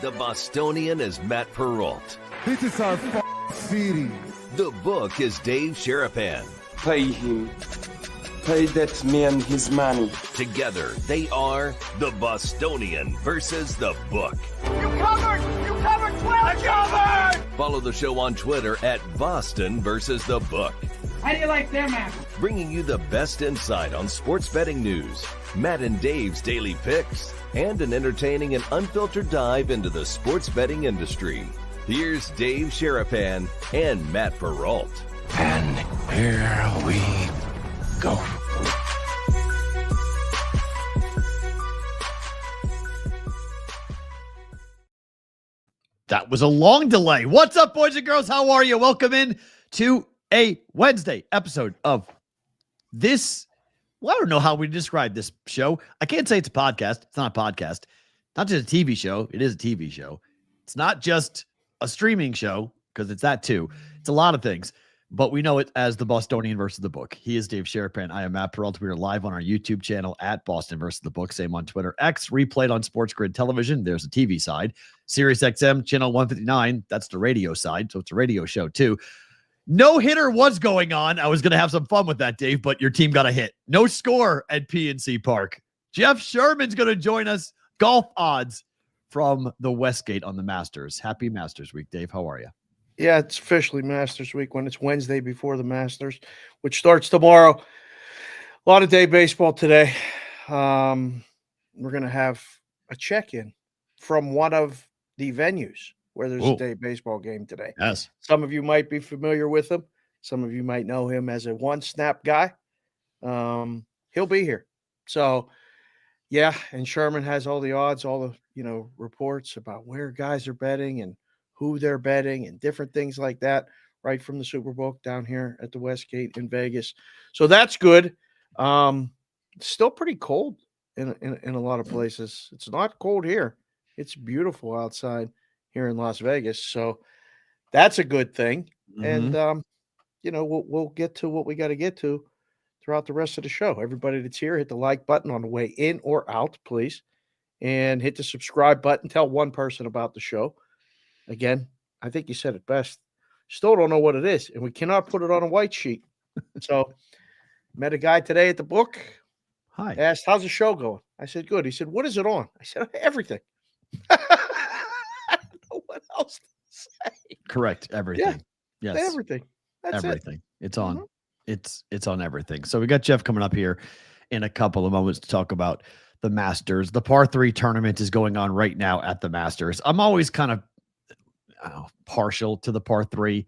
The Bostonian is Matt Perrault. This is our city. The book is Dave Sherman. Pay him. Pay that man his money. Together, they are the Bostonian versus the book. You covered! You covered 12! I covered! Follow the show on Twitter at Boston versus the book. How do you like them apples? Bringing you the best insight on sports betting news, Matt and Dave's daily picks, and an entertaining and unfiltered dive into the sports betting industry. Here's Dave Sherman and Matt Perrault. And here we go. That was a long delay. What's up, boys and girls? How are you? Welcome in to a Wednesday episode of this. Well, I don't know how we describe this show. I can't say it's a podcast. It's not a podcast. Not just a TV show. It is a TV show. It's not just a streaming show, because it's that too. It's a lot of things. But we know it as the Bostonian versus the book. He is Dave Sherman. I am Matt Perrault. We are live on our YouTube channel at Boston versus the book. Same on Twitter. X, replayed on Sports Grid Television. There's the TV side. Sirius XM, channel 159. That's the radio side. So it's a radio show too. No hitter was going on. I was going to have some fun with that, Dave, but your team got a hit. No score at PNC Park. Jeff Sherman's going to join us. Golf odds from the Westgate on the Masters. Happy Masters Week, Dave. How are you? Yeah, it's officially Masters Week when it's Wednesday before the Masters, which starts tomorrow. A lot of day baseball today. We're going to have a check-in from one of the venues where there's a day baseball game today. Yes. Some of you might be familiar with him. Some of you might know him as a one-snap guy. He'll be here. So, yeah, and Sherman has all the odds, all the, reports about where guys are betting and who they're betting and different things like that, right from the Superbook down here at the Westgate in Vegas. So that's good. It's still pretty cold in a lot of places. It's not cold here. It's beautiful outside here in Las Vegas. So that's a good thing. Mm-hmm. And, we'll get to what we got to get to throughout the rest of the show. Everybody that's here, hit the like button on the way in or out, please. And hit the subscribe button. Tell one person about the show. Again, I think you said it best. Still don't know what it is, and we cannot put it on a white sheet. So, met a guy today at the book. Hi. Asked, how's the show going? I said, good. He said, what is it on? I said, everything. I don't know what else to say. Correct. Everything. Yeah, Yes. everything. That's everything. it. It's on. Mhm. It's on everything. So we got Jeff coming up here in a couple of moments to talk about the Masters. The par 3 tournament is going on right now at the Masters. I'm always kind of partial to the par 3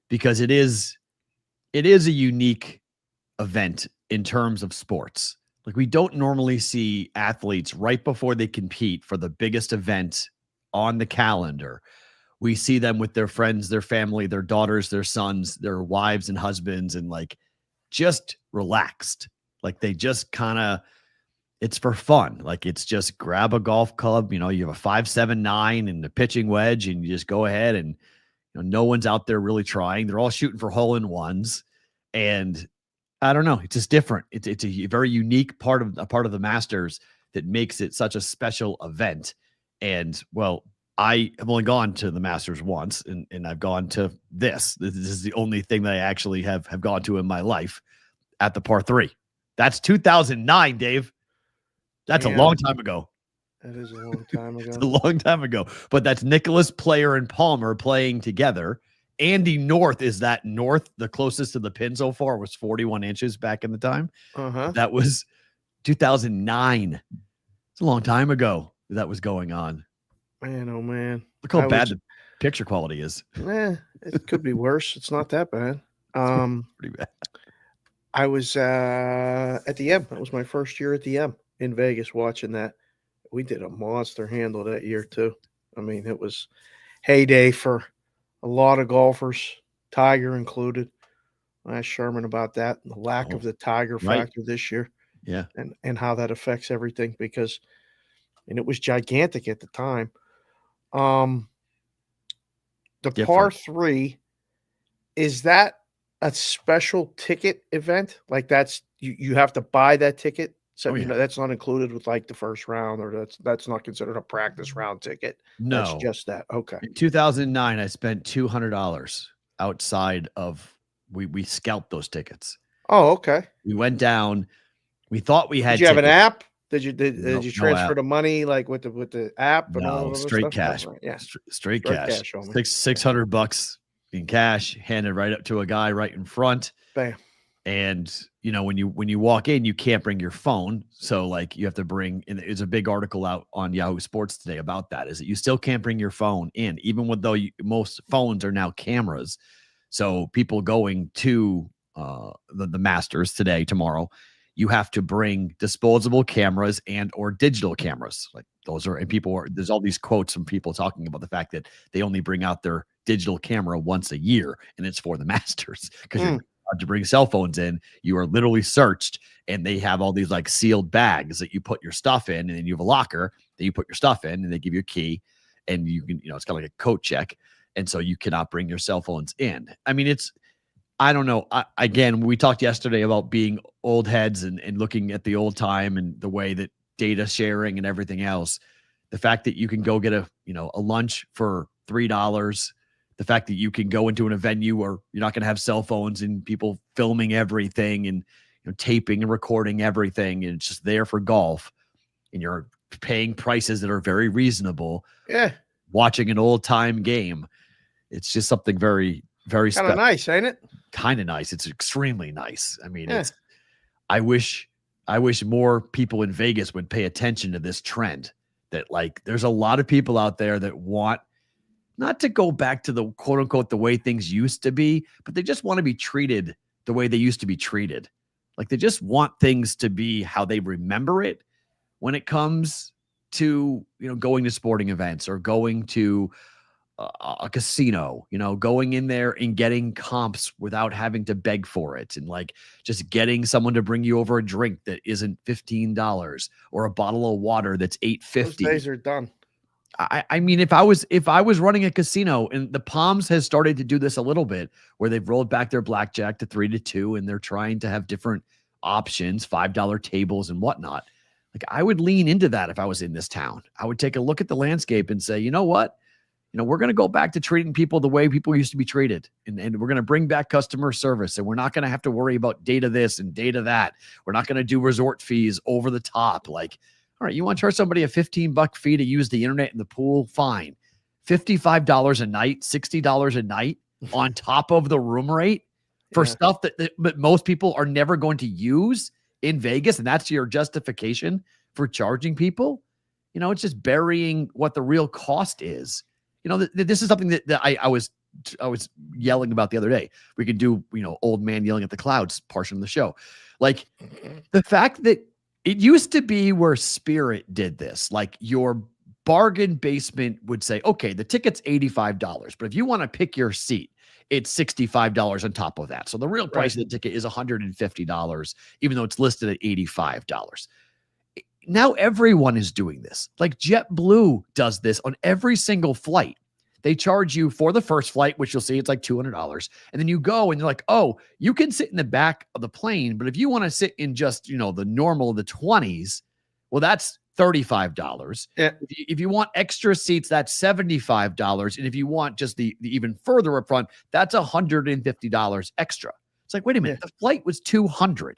because it is a unique event in terms of sports. Like, we don't normally see athletes right before they compete for the biggest event on the calendar. We see them with their friends, their family, their daughters, their sons, their wives and husbands, and just relaxed. Like, they just kind of, it's for fun. Like, it's just grab a golf club, you have a 5.79 and the pitching wedge, and you just go ahead and, no one's out there really trying. They're all shooting for hole-in-ones. And I don't know, it's just different. It's a very unique part of the Masters that makes it such a special event. And well, I have only gone to the Masters once, and I've gone to this. This is the only thing that I actually have gone to in my life at the par 3. That's 2009, Dave. That's a long time ago. That is a long time ago. It's a long time ago. But that's Nicholas, Player, and Palmer playing together. Andy North is that North. The closest to the pin so far was 41 inches back in the time. Uh-huh. That was 2009. It's a long time ago that was going on. Man, oh, man. Look how bad the picture quality is. It could be worse. It's not that bad. Pretty bad. I was at the M. That was my first year at the M in Vegas watching that. We did a monster handle that year too. I mean, it was heyday for a lot of golfers, Tiger included. I asked Sherman about that and the lack of the Tiger factor this year. Yeah. And how that affects everything because it was gigantic at the time. The par 3, is that a special ticket event? Like, that's you have to buy that ticket So, Oh, yeah. that's not included with like the first round, or that's not considered a practice round ticket. That's No. just that. Okay. In 2009, I spent $200 outside of we scalped those tickets. Oh, okay. We went down. We thought we had Did you have an tickets. app? Did you No transfer app. the money like with the app and all No, of that straight stuff? cash. Oh, right. Yeah. Straight cash. homie. $600 in cash handed right up to a guy right in front. Bam. And when you walk in, you can't bring your phone. So like you have to bring, and there's a big article out on Yahoo Sports today about that, is that you still can't bring your phone in, even though most phones are now cameras. So people going to the Masters today, tomorrow, you have to bring disposable cameras and or digital cameras. Like those are, and there's all these quotes from people talking about the fact that they only bring out their digital camera once a year, and it's for the Masters because you're allowed to bring cell phones in. You are literally searched, and they have all these like sealed bags that you put your stuff in, and then you have a locker that you put your stuff in, and they give you a key, and you can, it's kind of like a coat check. And so you cannot bring your cell phones in. I mean, I don't know. Again, we talked yesterday about being old heads and looking at the old time and the way that data sharing and everything else. The fact that you can go get a lunch for $3, the fact that you can go into a venue where you're not going to have cell phones and people filming everything and taping and recording everything, and it's just there for golf, and you're paying prices that are very reasonable. Yeah. Watching an old time game. It's just something very, very kind of nice, ain't it? Kind of nice. It's extremely nice. I mean, I wish more people in Vegas would pay attention to this trend, that like there's a lot of people out there that want not to go back to the quote unquote the way things used to be, but they just want to be treated the way they used to be treated. Like they just want things to be how they remember it when it comes to going to sporting events or going to a casino, going in there and getting comps without having to beg for it, and like just getting someone to bring you over a drink that isn't $15 or a bottle of water that's $8.50. Those days are done. I mean, if I was running a casino, and the Palms has started to do this a little bit, where they've rolled back their blackjack to 3-2, and they're trying to have different options, $5 tables and whatnot. Like I would lean into that if I was in this town. I would take a look at the landscape and say, you know what? We're going to go back to treating people the way people used to be treated. And we're going to bring back customer service, and we're not going to have to worry about data this and data that. We're not going to do resort fees over the top. Like, all right, you want to charge somebody a $15 fee to use the internet in the pool? Fine. $55 a night, $60 a night on top of the room rate for stuff that most people are never going to use in Vegas. And that's your justification for charging people. It's just burying what the real cost is. This is something that I was yelling about the other day. We could do, old man yelling at the clouds portion of the show. Like the fact that it used to be where Spirit did this, like your bargain basement would say, okay, the ticket's $85, but if you want to pick your seat, it's $65 on top of that. So the real price of the ticket is $150, even though it's listed at $85. Now everyone is doing this. Like JetBlue does this on every single flight. They charge you for the first flight, which you'll see it's like $200. And then you go and you're like, oh, you can sit in the back of the plane. But if you want to sit in just, the normal, the 20s, well, that's $35. Yeah. If you want extra seats, that's $75. And if you want just the even further up front, that's $150 extra. It's like, wait a minute, the flight was $200.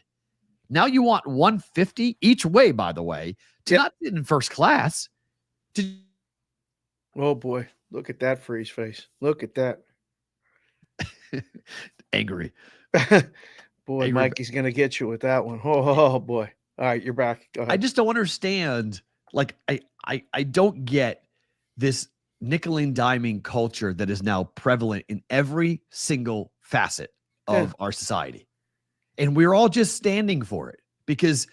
Now you want $150 each way, by the way, to not sit in first class. Oh boy, look at that freeze face. Look at that. Angry. Boy, Angry. Mikey's going to get you with that one. Oh boy. All right, you're back. Go ahead. I just don't understand. Like, I don't get this nickel and diming culture that is now prevalent in every single facet of our society. And we're all just standing for it because,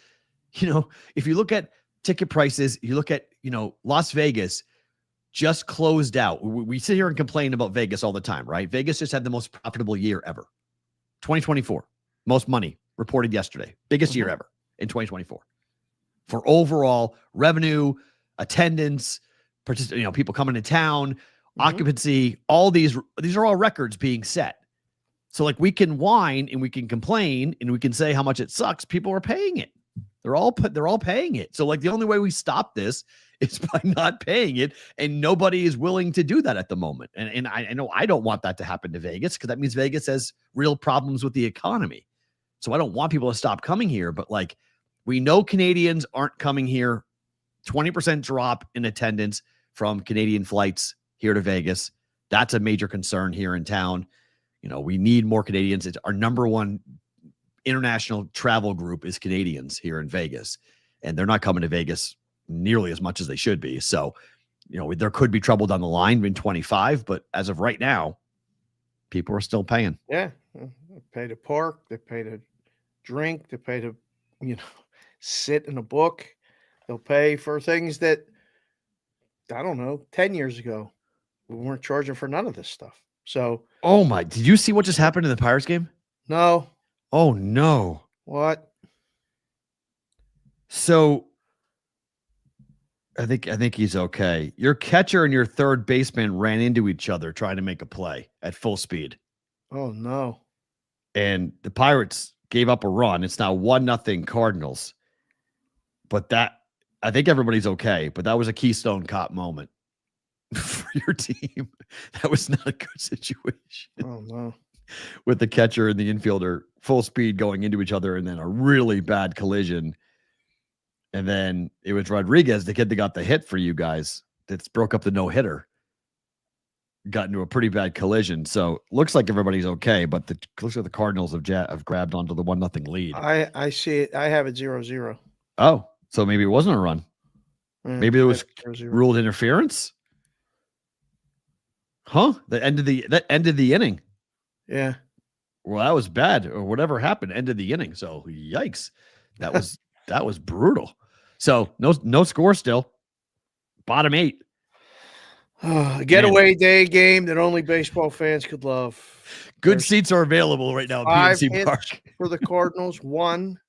if you look at ticket prices, you look at, Las Vegas just closed out. We sit here and complain about Vegas all the time, right? Vegas just had the most profitable year ever. 2024, most money reported yesterday, biggest year ever in 2024 for overall revenue, attendance, people coming to town, occupancy, all these are all records being set. So like we can whine and we can complain and we can say how much it sucks. People are paying it. They're all paying it. So like the only way we stop this is by not paying it, and nobody is willing to do that at the moment. And I know I don't want that to happen to Vegas, because that means Vegas has real problems with the economy. So I don't want people to stop coming here, but like we know Canadians aren't coming here. 20% drop in attendance from Canadian flights here to Vegas. That's a major concern here in town. You know, we need more Canadians. It's our number one international travel group is Canadians here in Vegas, and they're not coming to Vegas nearly as much as they should be. So, you know, there could be trouble down the line in 25, but as of right now, people are still paying. Yeah. They pay to park, they pay to drink, they pay to, sit in a book. They'll pay for things that, I don't know, 10 years ago, we weren't charging for none of this stuff. So, did you see what just happened in the Pirates game? No. Oh no. What? So I think he's okay. Your catcher and your third baseman ran into each other trying to make a play at full speed. Oh no. And the Pirates gave up a run. It's now 1-0 Cardinals. But I think everybody's okay, but that was a Keystone Cop moment for your team. That was not a good situation. Oh no. With the catcher and the infielder full speed going into each other, and then a really bad collision. And then it was Rodriguez, the kid that got the hit for you guys, that broke up the no-hitter. Got into a pretty bad collision. So looks like everybody's okay, but looks like the Cardinals have grabbed onto the 1-0 lead. I see it. I have it 0-0. Oh, so maybe it wasn't a run. Yeah, Maybe it was 0-0. ruled interference. Huh? That ended the inning. Yeah. Well, that was bad, or whatever happened, ended the inning. So yikes. That was brutal. So no score still. Bottom 8. Getaway day game that only baseball fans could love. Good seats are available right now at PNC Park. For the Cardinals. One.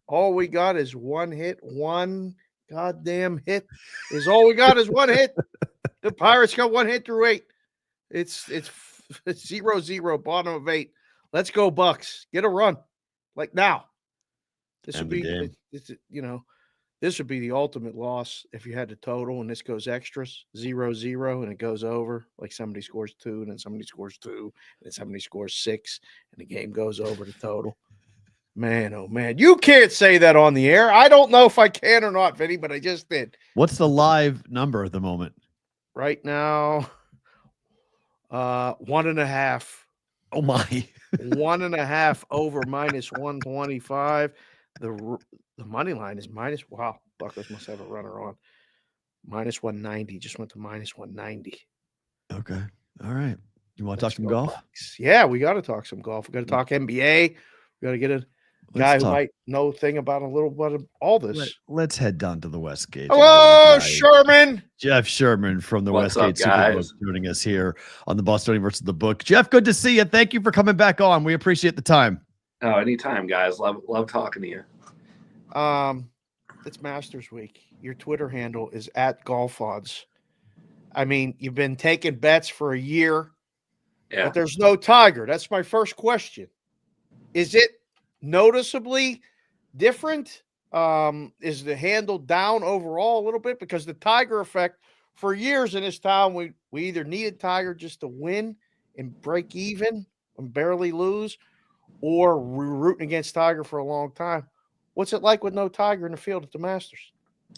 All we got is one hit. One goddamn hit is all we got is one hit. The Pirates got one hit through 8. It's 0-0, bottom of 8. Let's go, Bucks. Get a run. Like now. This would be, this would be the ultimate loss if you had the total and this goes extras, 0-0, and it goes over. Like somebody scores 2, and then somebody scores 2, and then somebody scores 6, and the game goes over the total. Man, oh man, you can't say that on the air. I don't know if I can or not, Vinny, but I just did. What's the live number at the moment? Right now, 1.5. Oh my. 1.5 over -125. The money line is wow. Buckles must have a runner on. -190. Just went to -190. Okay. All right. You want to talk some golf? Bucks. Yeah, we got to talk some golf. We got to talk NBA. We got to get a guy who might know a thing about a little bit of all this. Let's head down to the Westgate. Hello, Sherman. Jeff Sherman from the What's Westgate up, Superbook joining us here on the Bostonian versus the Book. Jeff, good to see you. Thank you for coming back on. We appreciate the time. Oh, anytime, guys. Love talking to you. It's Masters Week. Your Twitter handle is @GolfOdds. I mean, you've been taking bets for a year, but there's no Tiger. That's my first question. Is it noticeably different? Is the handle down overall a little bit? Because the Tiger effect, for years in this town, we either needed Tiger just to win and break even and barely lose, or we're rooting against Tiger for a long time. What's it like with no Tiger in the field at the Masters?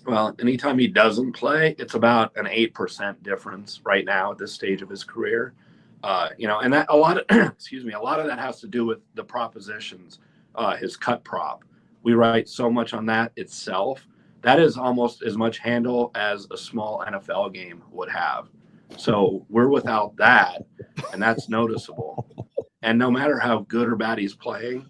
Well, anytime he doesn't play, it's about an 8% difference right now at this stage of his career. And that a lot of a lot of that has to do with the propositions, his cut prop. We write so much on that itself. That is almost as much handle as a small NFL game would have. So we're without that, and that's noticeable. And no matter how good or bad he's playing,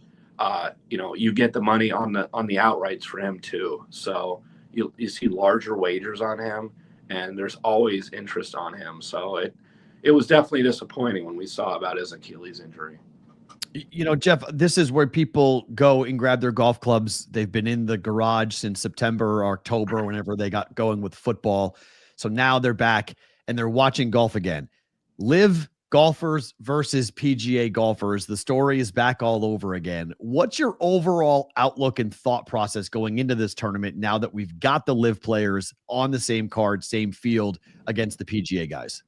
you get the money on the outrights for him too. So you see larger wagers on him, and there's always interest on him. So it was definitely disappointing when we saw about his Achilles injury. Jeff, this is where people go and grab their golf clubs. They've been in the garage since September or October, whenever they got going with football. So now they're back and they're watching golf again. Live golfers versus PGA golfers. The story is back all over again. What's your overall outlook and thought process going into this tournament now that we've got the live players on the same card, same field against the PGA guys?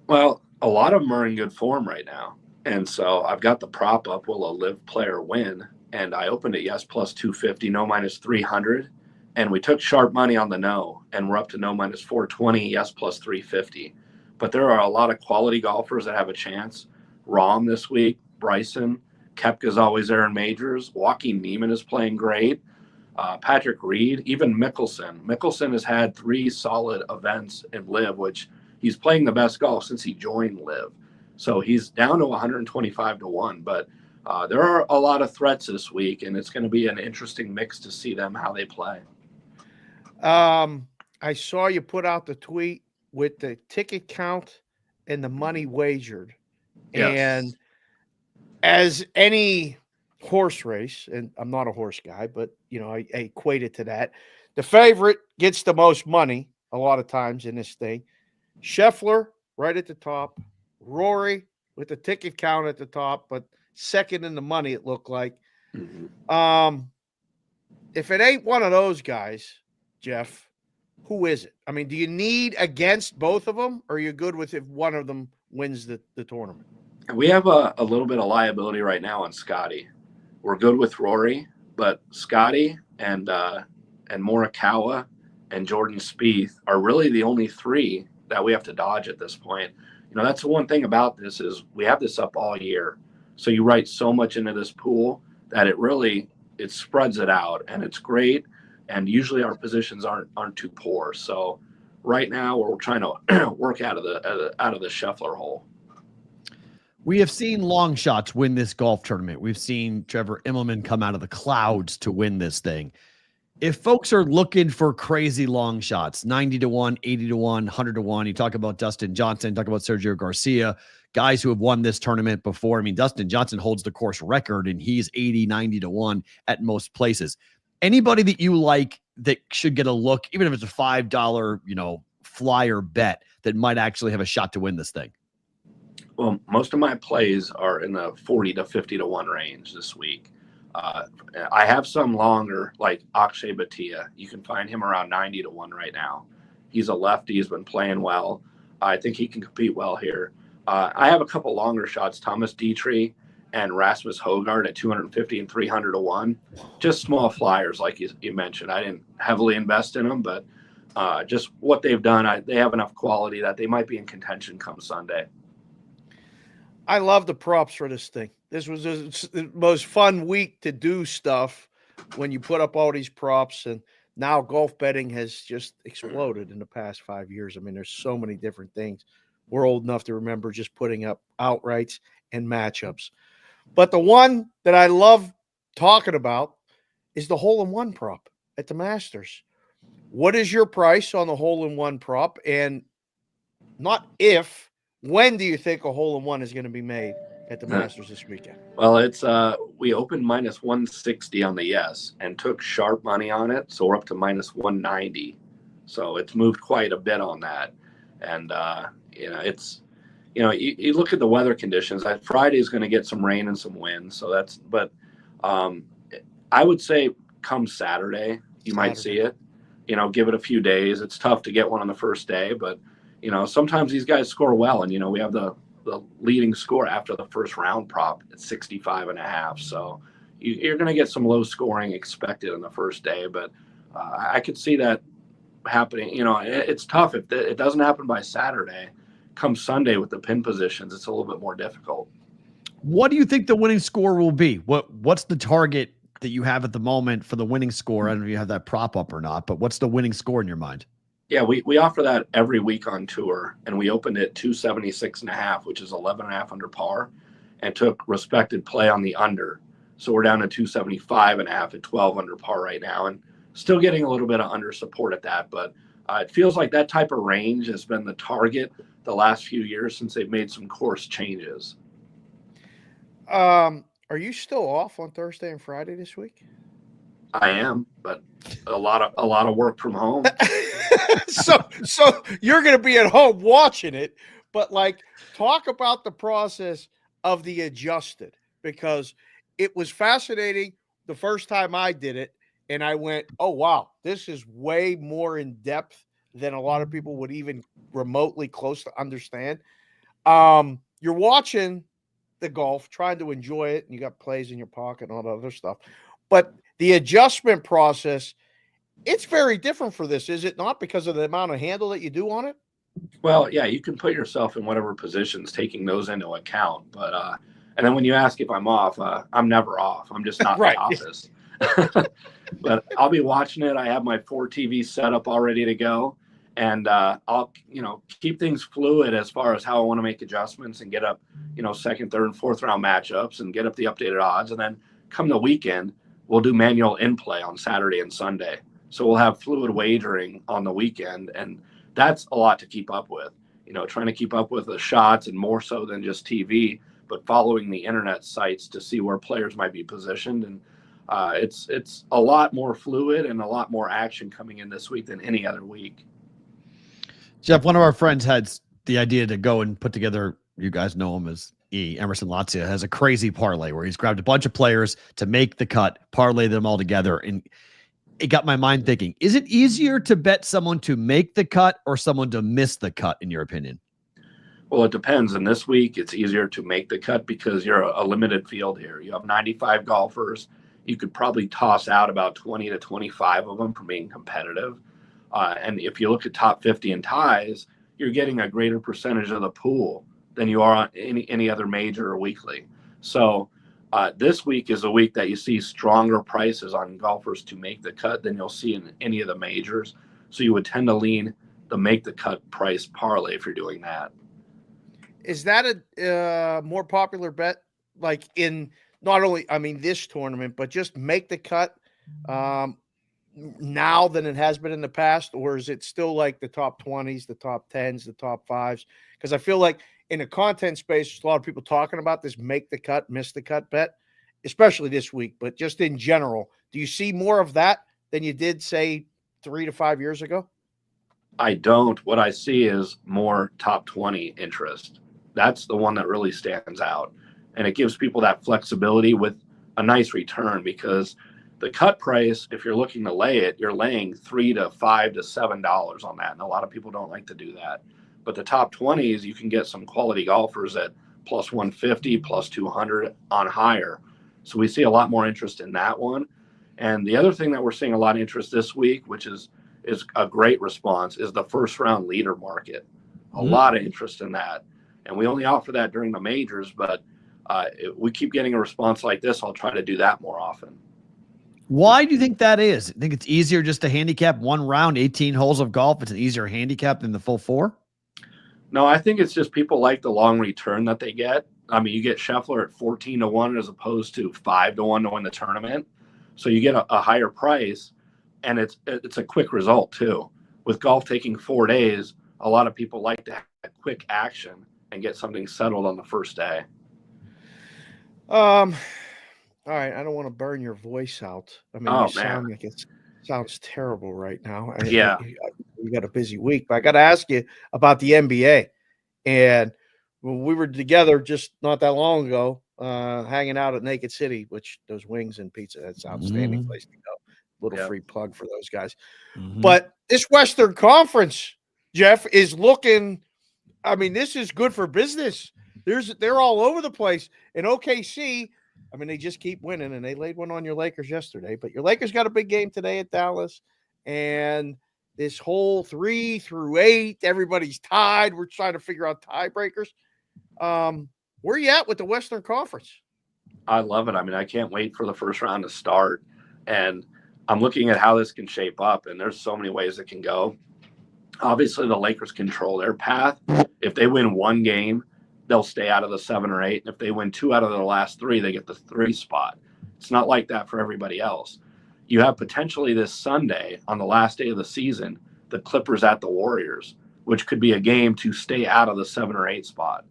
Well, a lot of them are in good form right now. And so I've got the prop up, will a live player win? And I opened it yes plus 250, no minus 300. And we took sharp money on the no, and we're up to no minus 420, yes plus 350. But there are a lot of quality golfers that have a chance. Rahm this week, Bryson, Koepka's always there in majors. Joaquin Niemann is playing great. Patrick Reed, even Mickelson. Mickelson has had 3 solid events in live, which he's playing the best golf since he joined live. So he's down to 125 to 1. But there are a lot of threats this week, and it's going to be an interesting mix to see them how they play. I saw you put out the tweet with the ticket count and the money wagered. Yes. And as any horse race, and I'm not a horse guy, but I equate it to that. The favorite gets the most money a lot of times in this thing. Scheffler right at the top, Rory with the ticket count at the top, but second in the money, it looked like. Mm-hmm. If it ain't one of those guys, Jeff, who is it? I mean, do you need against both of them, or are you good with if one of them wins the tournament? We have a little bit of liability right now on Scotty. We're good with Rory, but Scotty and Morikawa and Jordan Spieth are really the only 3 that we have to dodge at this point. That's the one thing about this is we have this up all year. So you write so much into this pool that it spreads it out, and it's great. And usually our positions aren't too poor. So right now we're trying to work out of the Scheffler hole. We have seen long shots win this golf tournament. We've seen Trevor Immelman come out of the clouds to win this thing. If folks are looking for crazy long shots, 90 to 1, 80 to 1, 100 to 1, you talk about Dustin Johnson, talk about Sergio Garcia, guys who have won this tournament before. I mean, Dustin Johnson holds the course record, and he's 80, 90 to 1 at most places. Anybody that you like that should get a look, even if it's a $5, flyer bet that might actually have a shot to win this thing? Well, most of my plays are in the 40 to 50 to 1 range this week. I have some longer, like Akshay Bhatia. You can find him around 90 to 1 right now. He's a lefty. He's been playing well. I think he can compete well here. I have a couple longer shots, Thomas Dietrich and Rasmus Højgaard at 250 and 300 to 1. Just small flyers, like you mentioned. I didn't heavily invest in them, but just what they've done, they have enough quality that they might be in contention come Sunday. I love the props for this thing. This was the most fun week to do stuff when you put up all these props, and now golf betting has just exploded in the past 5 years. I mean, there's so many different things. We're old enough to remember just putting up outrights and matchups. But the one that I love talking about is the hole-in-one prop at the Masters. What is your price on the hole-in-one prop? And not if, when do you think a hole-in-one is going to be made at the Masters this weekend? Well, it's we opened minus 160 on the yes and took sharp money on it, so we're up to minus 190. So it's moved quite a bit on that. And it's you look at the weather conditions. Friday is going to get some rain and some wind, so I would say come Saturday you might see it. Give it a few days. It's tough to get one on the first day, but sometimes these guys score well, and we have the leading score after the first round prop at 65.5. So you're going to get some low scoring expected on the first day, but I could see that happening. It's tough if it doesn't happen by Saturday. Come Sunday with the pin positions, it's a little bit more difficult. What do you think the winning score will be? What's the target that you have at the moment for the winning score? I don't know if you have that prop up or not, but what's the winning score in your mind? Yeah, we offer that every week on tour, and we opened at 276.5, which is 11.5 under par, and took respected play on the under. So we're down to 275.5 at 12 under par right now, and still getting a little bit of under support at that. But it feels like that type of range has been the target the last few years since they've made some course changes. Are you still off on Thursday and Friday this week? I am, but a lot of work from home. So you're going to be at home watching it, But like, talk about the process of the adjusted, because it was fascinating the first time I did it. And I went, oh, wow, this is way more in depth than a lot of people would even remotely close to understand. You're watching the golf, trying to enjoy it, and you got plays in your pocket and all the other stuff. But the adjustment process, it's very different for this, is it not? Because of the amount of handle that you do on it? Well, yeah, you can put yourself in whatever positions, taking those into account. But and then when you ask if I'm off, I'm never off. I'm just not in Right. the office. But I'll be watching it. I have my 4 TVs set up all ready to go, and I'll keep things fluid as far as how I want to make adjustments and get up second, third, and fourth round matchups and get up the updated odds. And then come the weekend, we'll do manual in play on Saturday and Sunday. So we'll have fluid wagering on the weekend, and that's a lot to keep up with. Trying to keep up with the shots, and more so than just TV, but following the internet sites to see where players might be positioned. And it's a lot more fluid and a lot more action coming in this week than any other week. Jeff, one of our friends had the idea to go and put together, you guys know him as Emerson Lazia, has a crazy parlay where he's grabbed a bunch of players to make the cut, parlay them all together. And it got my mind thinking, is it easier to bet someone to make the cut or someone to miss the cut, in your opinion? Well, it depends. And this week, it's easier to make the cut because you're a limited field here. You have 95 golfers. You could probably toss out about 20 to 25 of them for being competitive. And if you look at top 50 and ties, you're getting a greater percentage of the pool than you are on any other major or weekly. So this week is a week that you see stronger prices on golfers to make the cut than you'll see in any of the majors. So you would tend to lean the make the cut price parlay if you're doing that. Is that a more popular bet, like in not only, this tournament, but just make the cut now than it has been in the past? Or is it still like the top 20s, the top 10s, the top 5s? Because I feel like in the content space, there's a lot of people talking about this make the cut, miss the cut bet, especially this week. But just in general, do you see more of that than you did, say, 3 to 5 years ago? I don't. What I see is more top 20 interest. That's the one that really stands out. And it gives people that flexibility with a nice return, because the cut price, if you're looking to lay it, you're laying $3 to $5 to $7 on that. And a lot of people don't like to do that. But the top 20s, you can get some quality golfers at plus 150, plus 200 on higher. So we see a lot more interest in that one. And the other thing that we're seeing a lot of interest this week, which is a great response, is the first round leader market. A lot of interest in that. And we only offer that during the majors, but we keep getting a response like this. I'll try to do that more often. Why do you think that is? I think it's easier just to handicap one round, 18 holes of golf. It's an easier handicap than the full 4. No, I think it's just people like the long return that they get. You get Scheffler at 14 to 1 as opposed to 5 to 1 to win the tournament. So you get a higher price, and it's a quick result too. With golf taking 4 days, a lot of people like to have quick action and get something settled on the first day. All right. I don't want to burn your voice out. Man. It sounds terrible right now. Yeah. We got a busy week, but I got to ask you about the NBA. And when we were together just not that long ago, hanging out at Naked City, which those wings and pizza, that's an outstanding place to go. Little free plug for those guys. But this Western Conference, Jeff, is looking, this is good for business. They're all over the place. And OKC, they just keep winning, and they laid one on your Lakers yesterday. But your Lakers got a big game today at Dallas. And this whole 3 through 8, everybody's tied. We're trying to figure out tiebreakers. Where are you at with the Western Conference? I love it. I can't wait for the first round to start. And I'm looking at how this can shape up, and there's so many ways it can go. Obviously, the Lakers control their path. If they win one game, they'll stay out of the 7 or 8. And if they win 2 out of the last 3, they get the 3 spot. It's not like that for everybody else. You have potentially this Sunday, on the last day of the season, the Clippers at the Warriors, which could be a game to stay out of the 7 or 8 spot.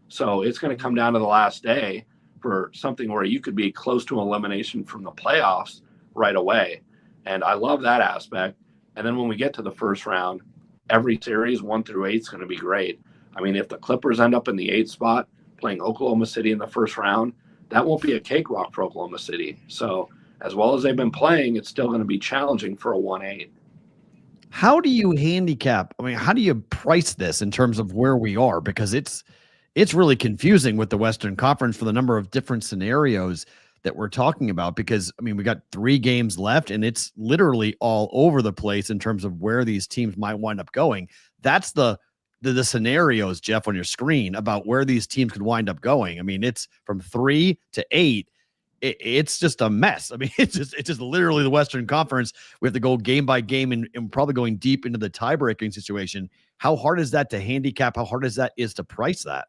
So it's going to come down to the last day for something where you could be close to elimination from the playoffs right away. And I love that aspect. And then when we get to the first round, every series 1 through 8 is going to be great. I mean, if the Clippers end up in the 8th spot playing Oklahoma City in the first round, that won't be a cakewalk for Oklahoma City. So as well as they've been playing, it's still going to be challenging for a 1-8. How do you handicap? I mean, how do you price this in terms of where we are? Because it's really confusing with the Western Conference for the number of different scenarios that we're talking about. Because I mean, we got 3 games left, and it's literally all over the place in terms of where these teams might wind up going. That's the scenarios, Jeff, on your screen about where these teams could wind up going. I mean, it's from 3 to 8. It's just a mess. I mean, it's just literally the Western Conference. We have to go game by game and probably going deep into the tie-breaking situation. How hard is that to handicap? How hard is to price that?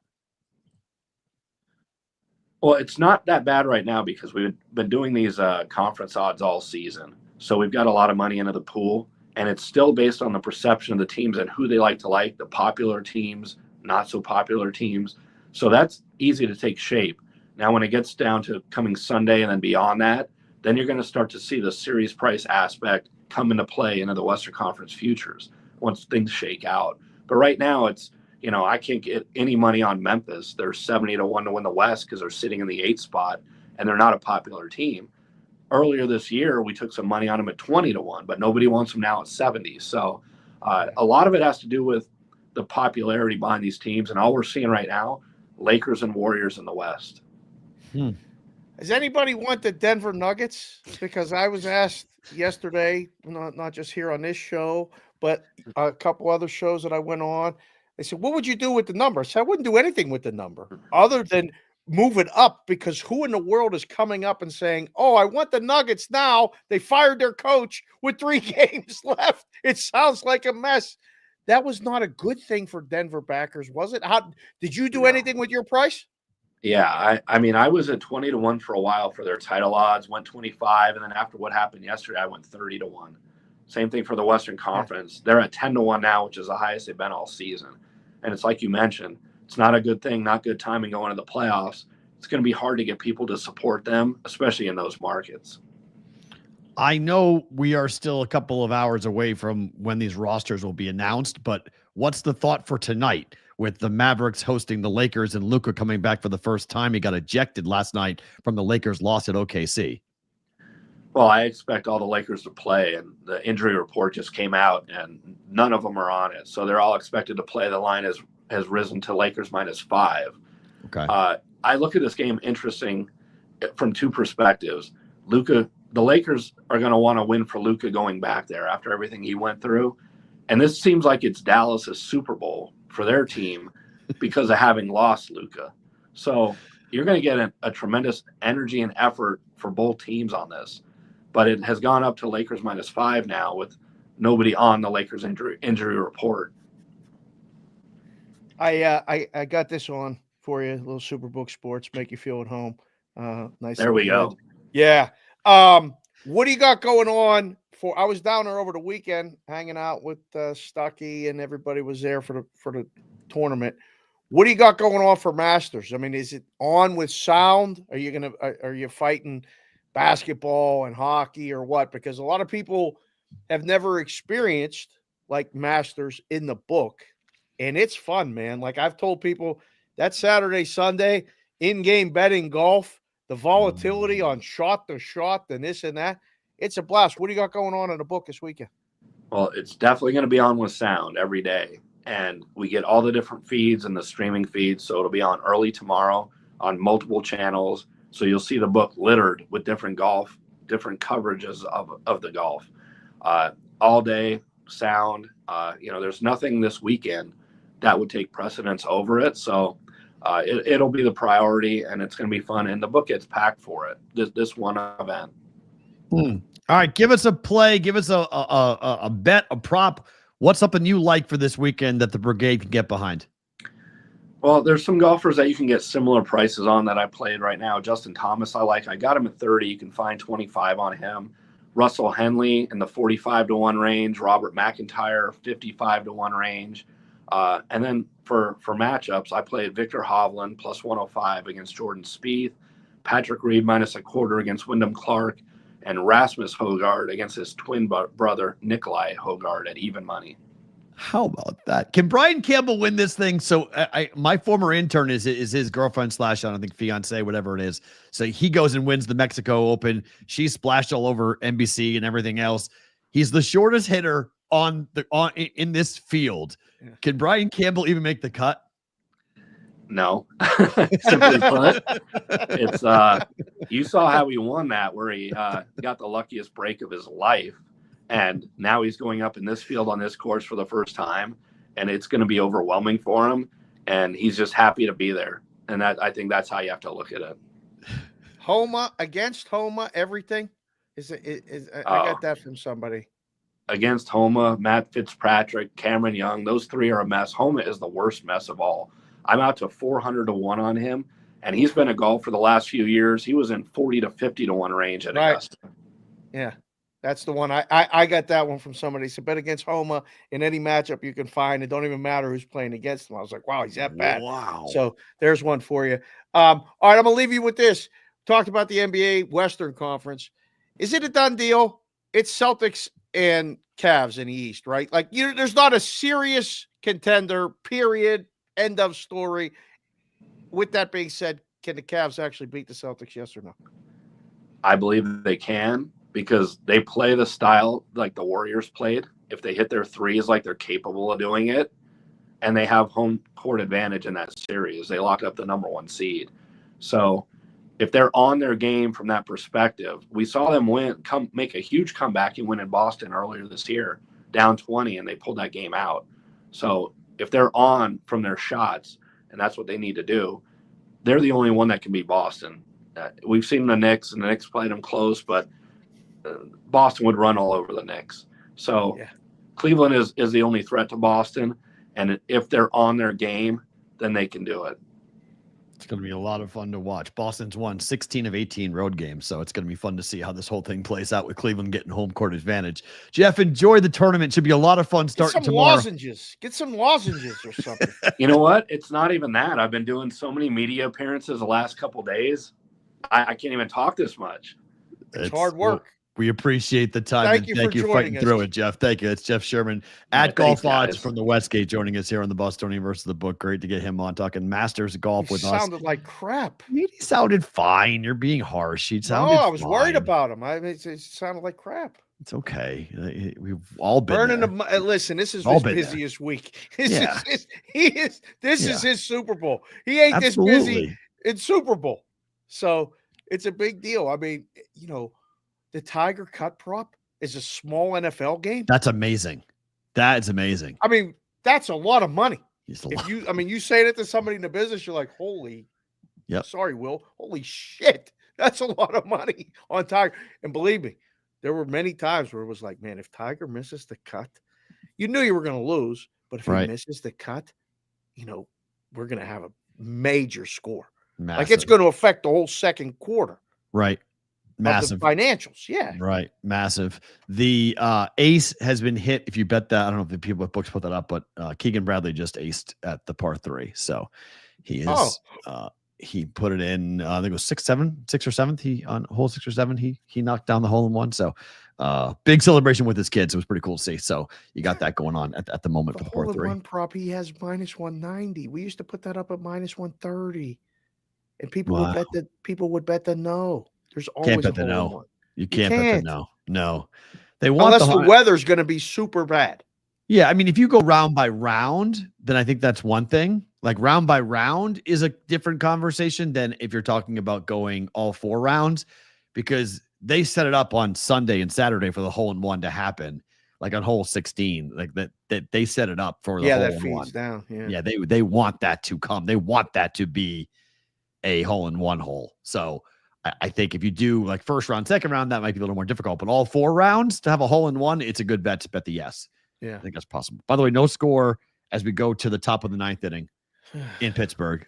Well, it's not that bad right now because we've been doing these conference odds all season. So we've got a lot of money into the pool, and it's still based on the perception of the teams and who they like, the popular teams, not so popular teams. So that's easy to take shape. Now, when it gets down to coming Sunday and then beyond that, then you're going to start to see the series price aspect come into play into the Western Conference futures once things shake out. But right now, it's, I can't get any money on Memphis. They're 70-1 to win the West because they're sitting in the 8th spot, and they're not a popular team. Earlier this year, we took some money on them at 20-1, but nobody wants them now at 70. So a lot of it has to do with the popularity behind these teams. And all we're seeing right now, Lakers and Warriors in the West. Does anybody want the Denver Nuggets? Because I was asked yesterday, not just here on this show, but a couple other shows that I went on. They said, what would you do with the number? I said, I wouldn't do anything with the number other than move it up, because who in the world is coming up and saying, oh, I want the Nuggets now? They fired their coach with 3 games left. It sounds like a mess. That was not a good thing for Denver backers, was it? How did you do anything with your price? Yeah, I mean, I was at 20-1 for a while for their title odds, went 25, and then after what happened yesterday, I went 30-1. Same thing for the Western Conference. They're at 10-1 now, which is the highest they've been all season. And it's like you mentioned, it's not a good thing, not good timing going into the playoffs. It's going to be hard to get people to support them, especially in those markets. I know we are still a couple of hours away from when these rosters will be announced, but what's the thought for tonight with the Mavericks hosting the Lakers and Luka coming back for the first time? He got ejected last night from the Lakers' loss at OKC. Well, I expect all the Lakers to play, and the injury report just came out, and none of them are on it. So they're all expected to play. The line has risen to Lakers -5. Okay. I look at this game interesting from 2 perspectives. The Lakers are going to want to win for Luka going back there after everything he went through. And this seems like it's Dallas' Super Bowl for their team because of having lost Luka. So you're going to get a tremendous energy and effort for both teams on this. But it has gone up to Lakers -5 now with nobody on the Lakers injury report. I got this on for you, a little Superbook Sports, make you feel at home. Nice. There we go. Yeah. What do you got going on for? I was down there over the weekend hanging out with Stuckey, and everybody was there for the tournament. What do you got going on for Masters? I mean, is it on with sound? Are you fighting basketball and hockey or what? Because a lot of people have never experienced like Masters in the book, and it's fun, man. Like I've told people that Saturday, Sunday, in-game betting golf, the volatility on shot to shot and this and that, it's a blast. What do you got going on in the book this weekend? Well, it's definitely going to be on with sound every day, and we get all the different feeds and the streaming feeds. So it'll be on early tomorrow on multiple channels. So you'll see the book littered with different coverages of the golf, all day sound. There's nothing this weekend that would take precedence over it. So it'll be the priority, and it's going to be fun. And the book gets packed for it. This one event. All right, give us a play. Give us a bet, a prop. What's something you like for this weekend that the Brigade can get behind? Well, there's some golfers that you can get similar prices on that I played right now. Justin Thomas, I like. I got him at 30. You can find 25 on him. Russell Henley in the 45-1 range. Robert McIntyre, 55-1 range. And then for matchups, I played Victor Hovland plus 105 against Jordan Spieth, Patrick Reed -0.25 against Wyndham Clark, and Rasmus Højgaard against his twin brother Nikolai Højgaard at even money. How about that? Can Brian Campbell win this thing? So my former intern is his girlfriend / I don't think fiance, whatever it is. So he goes and wins the Mexico Open. She splashed all over NBC and everything else. He's the shortest hitter in this field. Yeah. Can Brian Campbell even make the cut? No. Simply put, it's you saw how he won that, where he got the luckiest break of his life. And now he's going up in this field on this course for the first time, and it's going to be overwhelming for him. And he's just happy to be there. And I think that's how you have to look at it. Homa against Homa, everything I got that from somebody. Against Homa, Matt Fitzpatrick, Cameron Young, those three are a mess. Homa is the worst mess of all. I'm out to 400 to 1 on him, and he's been a golf for the last few years. He was in 40 to 50 to 1 range at Augusta. Yeah. That's the one. I got that one from somebody. So bet against Homa in any matchup you can find. It don't even matter who's playing against him. I was like, wow, he's that bad. Wow. So there's one for you. All right, I'm going to leave you with this. Talked about the NBA Western Conference. Is it a done deal? It's Celtics and Cavs in the East, right? Like, there's not a serious contender, period, end of story. With that being said, can the Cavs actually beat the Celtics, yes or no? I believe they can, because they play the style like the Warriors played. If they hit their threes like they're capable of doing it, and they have home court advantage in that series. They locked up the number 1 seed. So if they're on their game from that perspective, we saw them make a huge comeback and win in Boston earlier this year, down 20, and they pulled that game out. So if they're on from their shots, and that's what they need to do, they're the only one that can beat Boston. We've seen the Knicks, and the Knicks played them close, but Boston would run all over the Knicks. So yeah. Cleveland is the only threat to Boston, and if they're on their game, then they can do it. It's going to be a lot of fun to watch. Boston's won 16 of 18 road games, so it's going to be fun to see how this whole thing plays out with Cleveland getting home court advantage. Jeff, enjoy the tournament. Should be a lot of fun starting tomorrow. Get some lozenges or something. You know what? It's not even that. I've been doing so many media appearances the last couple of days. I can't even talk this much. It's hard work. We appreciate the time. Thank you for fighting through it, Jeff. Thank you. It's Jeff Sherman at Golf Odds from the Westgate joining us here on the Bostonian versus the Book. Great to get him on talking Masters golf with us. Sounded like crap. I mean, he sounded fine. You're being harsh. He sounded I was worried about him. It sounded like crap. It's okay. We've all been burning there. Listen, this is his busiest week. This is his Super Bowl. He ain't this busy in Super Bowl. So it's a big deal. I mean, the Tiger cut prop is a small NFL game. That's amazing. That is amazing. I mean, that's a lot of money. You say that to somebody in the business, you're like, holy, sorry, Will, holy shit. That's a lot of money on Tiger. And believe me, there were many times where it was like, man, if Tiger misses the cut, you knew you were going to lose, but if he misses the cut, we're going to have a major score. Massive. Like it's going to affect the whole second quarter. Right. Massive financials. Yeah. Right. Massive. The ace has been hit. If you bet that, I don't know if the people at books put that up, but Keegan Bradley just aced at the par 3. So he is, he put it in, I think it was 6th or 7th. He on hole 6 or 7, he knocked down the hole in 1. So big celebration with his kids. It was pretty cool to see. So you got that going on at the moment for the par 3. One prop, he has -190. We used to put that up at -130. And people would bet the no. There's always can't bet the no. You can't bet the no. No. They want unless the weather's going to be super bad. Yeah, I mean, if you go round by round, then I think that's one thing. Like round by round is a different conversation than if you're talking about going all 4 rounds, because they set it up on Sunday and Saturday for the hole in 1 to happen. Like on hole 16, like that they set it up for the hole that in feeds 1. Down. Yeah, they want that to come. They want that to be a hole in 1 hole. So I think if you do like first round, second round, that might be a little more difficult, but all 4 rounds to have a hole in 1, it's a good bet to bet the yes. Yeah. I think that's possible. By the way, no score as we go to the top of the 9th inning in Pittsburgh.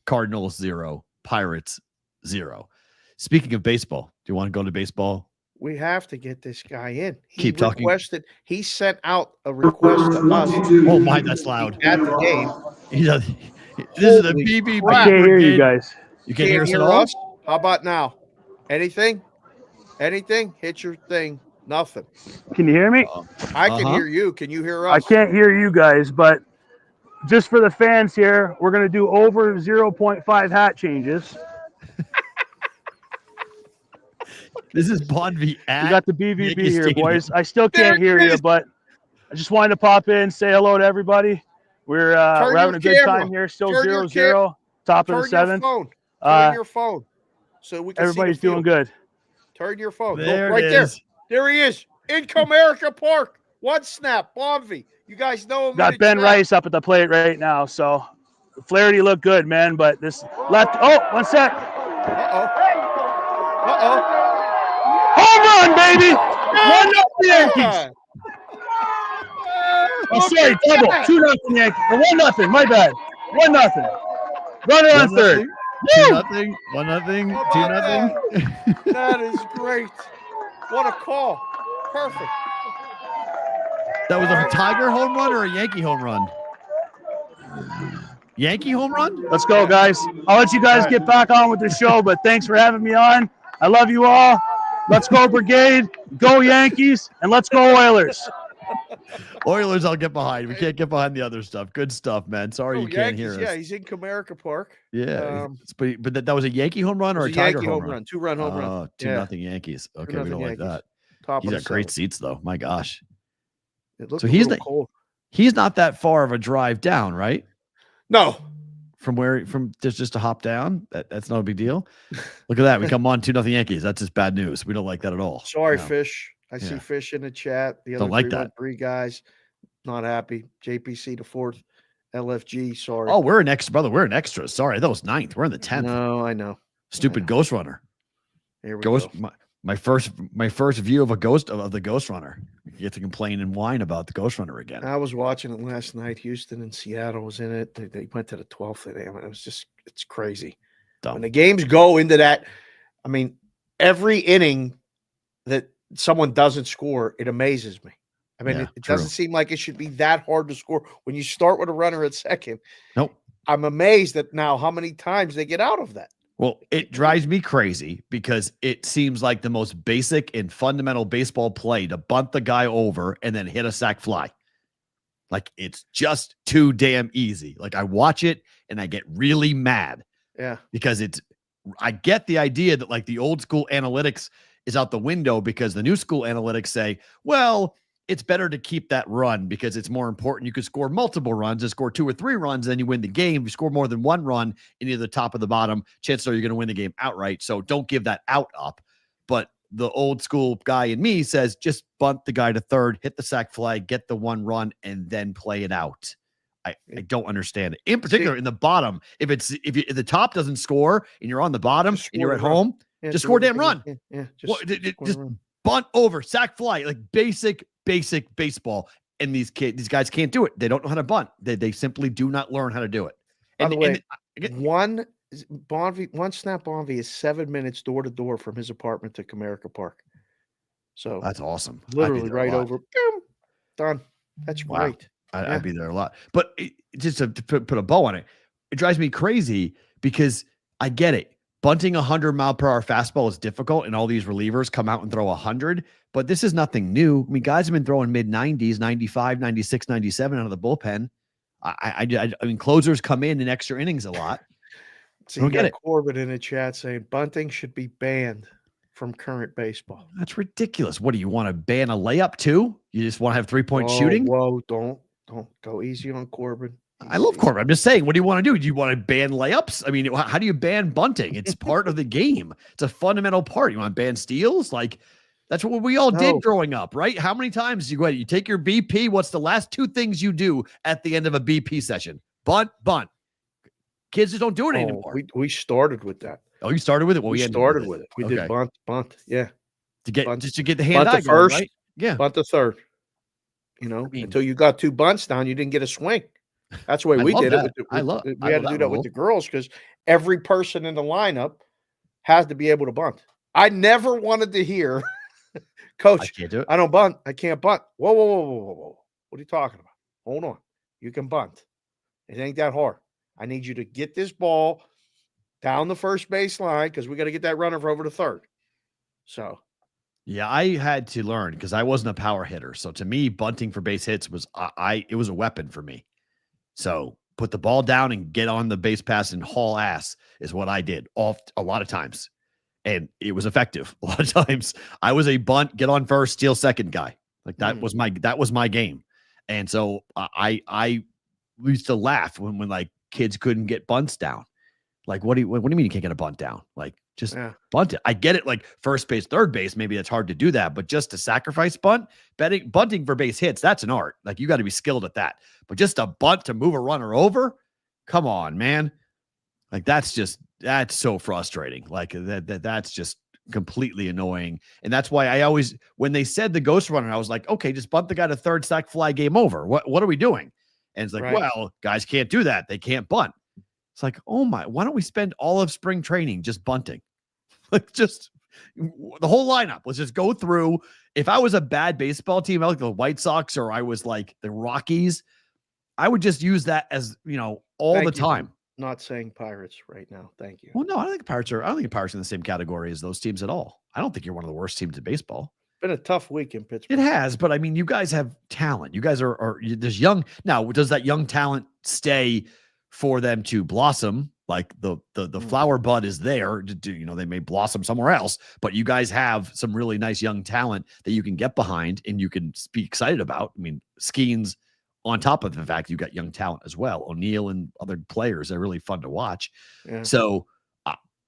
Cardinals 0, Pirates 0. Speaking of baseball, do you want to go to baseball? We have to get this guy in. Keep talking. He sent out a request to us. Oh my, that's loud. At the game. This is the BB. I can't hear you guys. You can't hear us at all? How about now? Anything? Hit your thing. Nothing. Can you hear me? I can hear you. Can you hear us? I can't hear you guys, but just for the fans here, we're going to do over 0.5 hat changes. This is Bonvi at We got the BVB Yankee here, Stadium. boys. I still There can't hear it you, is. but I just wanted to pop in, say hello to everybody. We're having your a good camera. time here. Still Turn your 0-0, top of the Turn your seventh. phone. Turn your phone. So we can Everybody's see the doing field. good. Turn your phone. There Look, it right is. there. There he is. In Comerica Park. One snap. Bonvi. You guys know him. Got Ben Rice up at the plate right now, so Flaherty looked good, man. But this left. Oh, one sec. Home run, baby! 1-0 Yankees. Oh, sorry, double. 2-0 Yankees. Or 1-0. My bad. 1-0. Runner on third. 2-0, 1-0, 2-0. That is great. What a call. Perfect. That was a Tiger home run or a Yankee home run? Yankee home run? Let's go, guys. I'll let you guys get back on with the show, but thanks for having me on. I love you all. Let's go, Brigade. Go, Yankees. And let's go, Oilers. Oilers, I'll get behind. We can't get behind the other stuff. Good stuff, man. Sorry you can't Yankees, hear us. Yeah, he's in Comerica Park. Yeah. But that was a Yankee home run or a Tiger Yankee home run? 2-run home run. Oh, 2-0 Yankees. Okay, we don't like that. He's got great seats, though. My gosh. So he's not that far of a drive down, right? No. From just to hop down. That's not a big deal. Look at that. We come on 2-0 Yankees. That's just bad news. We don't like that at all. Sorry, Fish. I see Fish in the chat. The other don't like that. 3 guys not happy. JPC the 4th. LFG. Sorry. Oh, we're an extra, brother. We're an extra. Sorry, that was 9th. We're in the 10th. No, I know. Stupid Ghost Runner. Here we go. My first view of the Ghost Runner. You get to complain and whine about the Ghost Runner again. I was watching it last night. Houston and Seattle was in it. They went to the 12th inning. It was just, it's crazy. Dumb. When the games go into that, I mean, every inning that someone doesn't score, it amazes me. I mean, it doesn't seem like it should be that hard to score when you start with a runner at second. Nope. I'm amazed at now how many times they get out of that. Well, it drives me crazy because it seems like the most basic and fundamental baseball play to bunt the guy over and then hit a sac fly. Like, it's just too damn easy. Like, I watch it and I get really mad. Yeah. Because I get the idea that like the old school analytics is out the window because the new school analytics say, well, it's better to keep that run because it's more important. You could score multiple runs and score 2 or 3 runs, then you win the game. If you score more than 1 run in either the top or the bottom, chances are you're going to win the game outright. So don't give that out up. But the old school guy in me says, just bunt the guy to third, hit the sac fly, get the 1 run, and then play it out. I don't understand it. In particular, in the bottom, if the top doesn't score and you're on the bottom and you're at home, just score a damn run. Just bunt over, sac fly, like basic baseball. And these guys can't do it. They don't know how to bunt. They simply do not learn how to do it. By the way, one snap Bonvi is 7 minutes door to door from his apartment to Comerica Park. So that's awesome. Literally right over. Boom, done. That's great. I'd be there a lot. But just to put a bow on it, it drives me crazy because I get it. Bunting 100-mile-per-hour fastball is difficult, and all these relievers come out and throw 100. But this is nothing new. I mean, guys have been throwing mid-90s, 95, 96, 97 out of the bullpen. I mean, closers come in extra innings a lot. So you got Corbett in the chat saying bunting should be banned from current baseball. That's ridiculous. What do you want to ban a layup too? You just want to have 3-point shooting? Whoa, don't go easy on Corbin. I love Corbin. I'm just saying, what do you want to do? Do you want to ban layups? I mean, how do you ban bunting? It's part of the game. It's a fundamental part. You want to ban steals? Like, that's what we all did growing up, right? How many times you go ahead, you take your BP? What's the last 2 things you do at the end of a BP session? Bunt. Kids just don't do it anymore. We started with that. Oh, you started with it? Well, we started with it. We did bunt. Yeah. To get the hand-eye first. Right? Yeah. Bunt the third. You know, until you got 2 bunts down, you didn't get a swing. That's the way we did it. We had to do that with the girls because every person in the lineup has to be able to bunt. I never wanted to hear, Coach, I can't do it. I don't bunt. I can't bunt. Whoa. What are you talking about? Hold on. You can bunt. It ain't that hard. I need you to get this ball down the first base line because we got to get that runner over to third. So Yeah, I had to learn because I wasn't a power hitter. So to me, bunting for base hits was it was a weapon for me. So put the ball down and get on the base pass and haul ass is what I did a lot of times. And it was effective. A lot of times I was a bunt, get on first, steal second guy. Like that was my game. And so I used to laugh when like kids couldn't get bunts down. Like, what do you mean you can't get a bunt down? Like, just bunt it. I get it. Like first base, third base, maybe it's hard to do that, but just to sacrifice bunting for base hits, that's an art. Like you got to be skilled at that. But just a bunt to move a runner over, come on, man. Like that's so frustrating. Like that's just completely annoying. And that's why I always, when they said the ghost runner, I was like, okay, just bunt the guy to third, sack fly, game over. What are we doing? And it's like, well, guys can't do that. They can't bunt. It's like, oh my, why don't we spend all of spring training just bunting? Like just the whole lineup. Let's just go through. If I was a bad baseball team, like the White Sox, or I was like the Rockies, I would just use that as, all the time. Not saying Pirates right now. Thank you. Well, no, I don't think Pirates are in the same category as those teams at all. I don't think you're one of the worst teams in baseball. Been a tough week in Pittsburgh. It has, but I mean, you guys have talent. You guys are there's young. Now, does that young talent stay for them to blossom? Like the flower bud is there. They may blossom somewhere else, but you guys have some really nice young talent that you can get behind and you can be excited about. I mean, Skeens, on top of the fact you got young talent as well, O'Neill and other players are really fun to watch. Yeah. So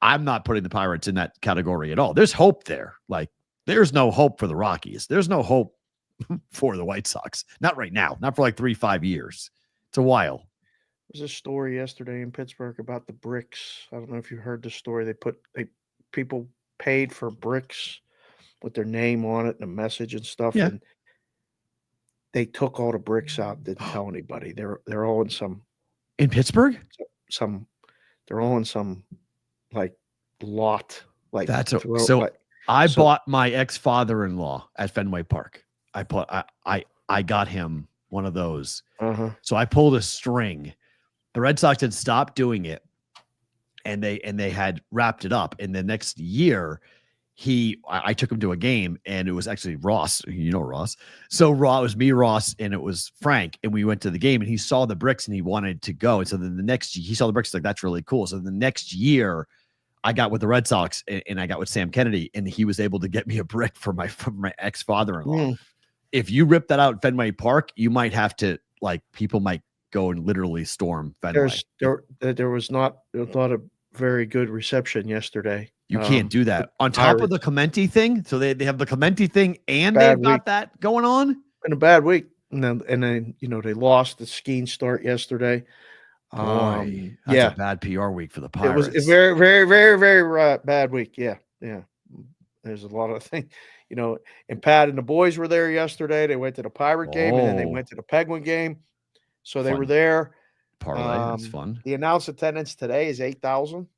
I'm not putting the Pirates in that category at all. There's hope there. Like there's no hope for the Rockies. There's no hope for the White Sox. Not right now. Not for like 3-5 years. It's a while. There was a story yesterday in Pittsburgh about the bricks. I don't know if you heard the story. People paid for bricks with their name on it and a message and stuff. Yeah. And they took all the bricks out, didn't tell anybody. They're all in Pittsburgh? They're all in some like lot. Like that's I bought my ex-father-in-law at Fenway Park. I got him one of those. So I pulled a string. The Red Sox had stopped doing it, and they had wrapped it up. And the next year, I took him to a game, and it was actually Ross. Ross. So it was me, Ross, and it was Frank, and we went to the game, and he saw the bricks, and he wanted to go. And so then he saw the bricks, like that's really cool. So the next year, I got with the Red Sox, and I got with Sam Kennedy, and he was able to get me a brick from my ex-father-in-law. If you rip that out at Fenway Park, you might have to people might go and literally storm Fenway. There was not a very good reception yesterday. You can't do that on top of the Clemente thing. So they have the Clemente thing, and they've got that going on. In a bad week, and then they lost the skiing start yesterday. That's a bad PR week for the Pirates. It was a very, very, very, very bad week. Yeah. There's a lot of things. And Pat and the boys were there yesterday. They went to the Pirate game, and then they went to the Penguin game. So they were there. Parlay, that's fun. The announced attendance today is 8,000.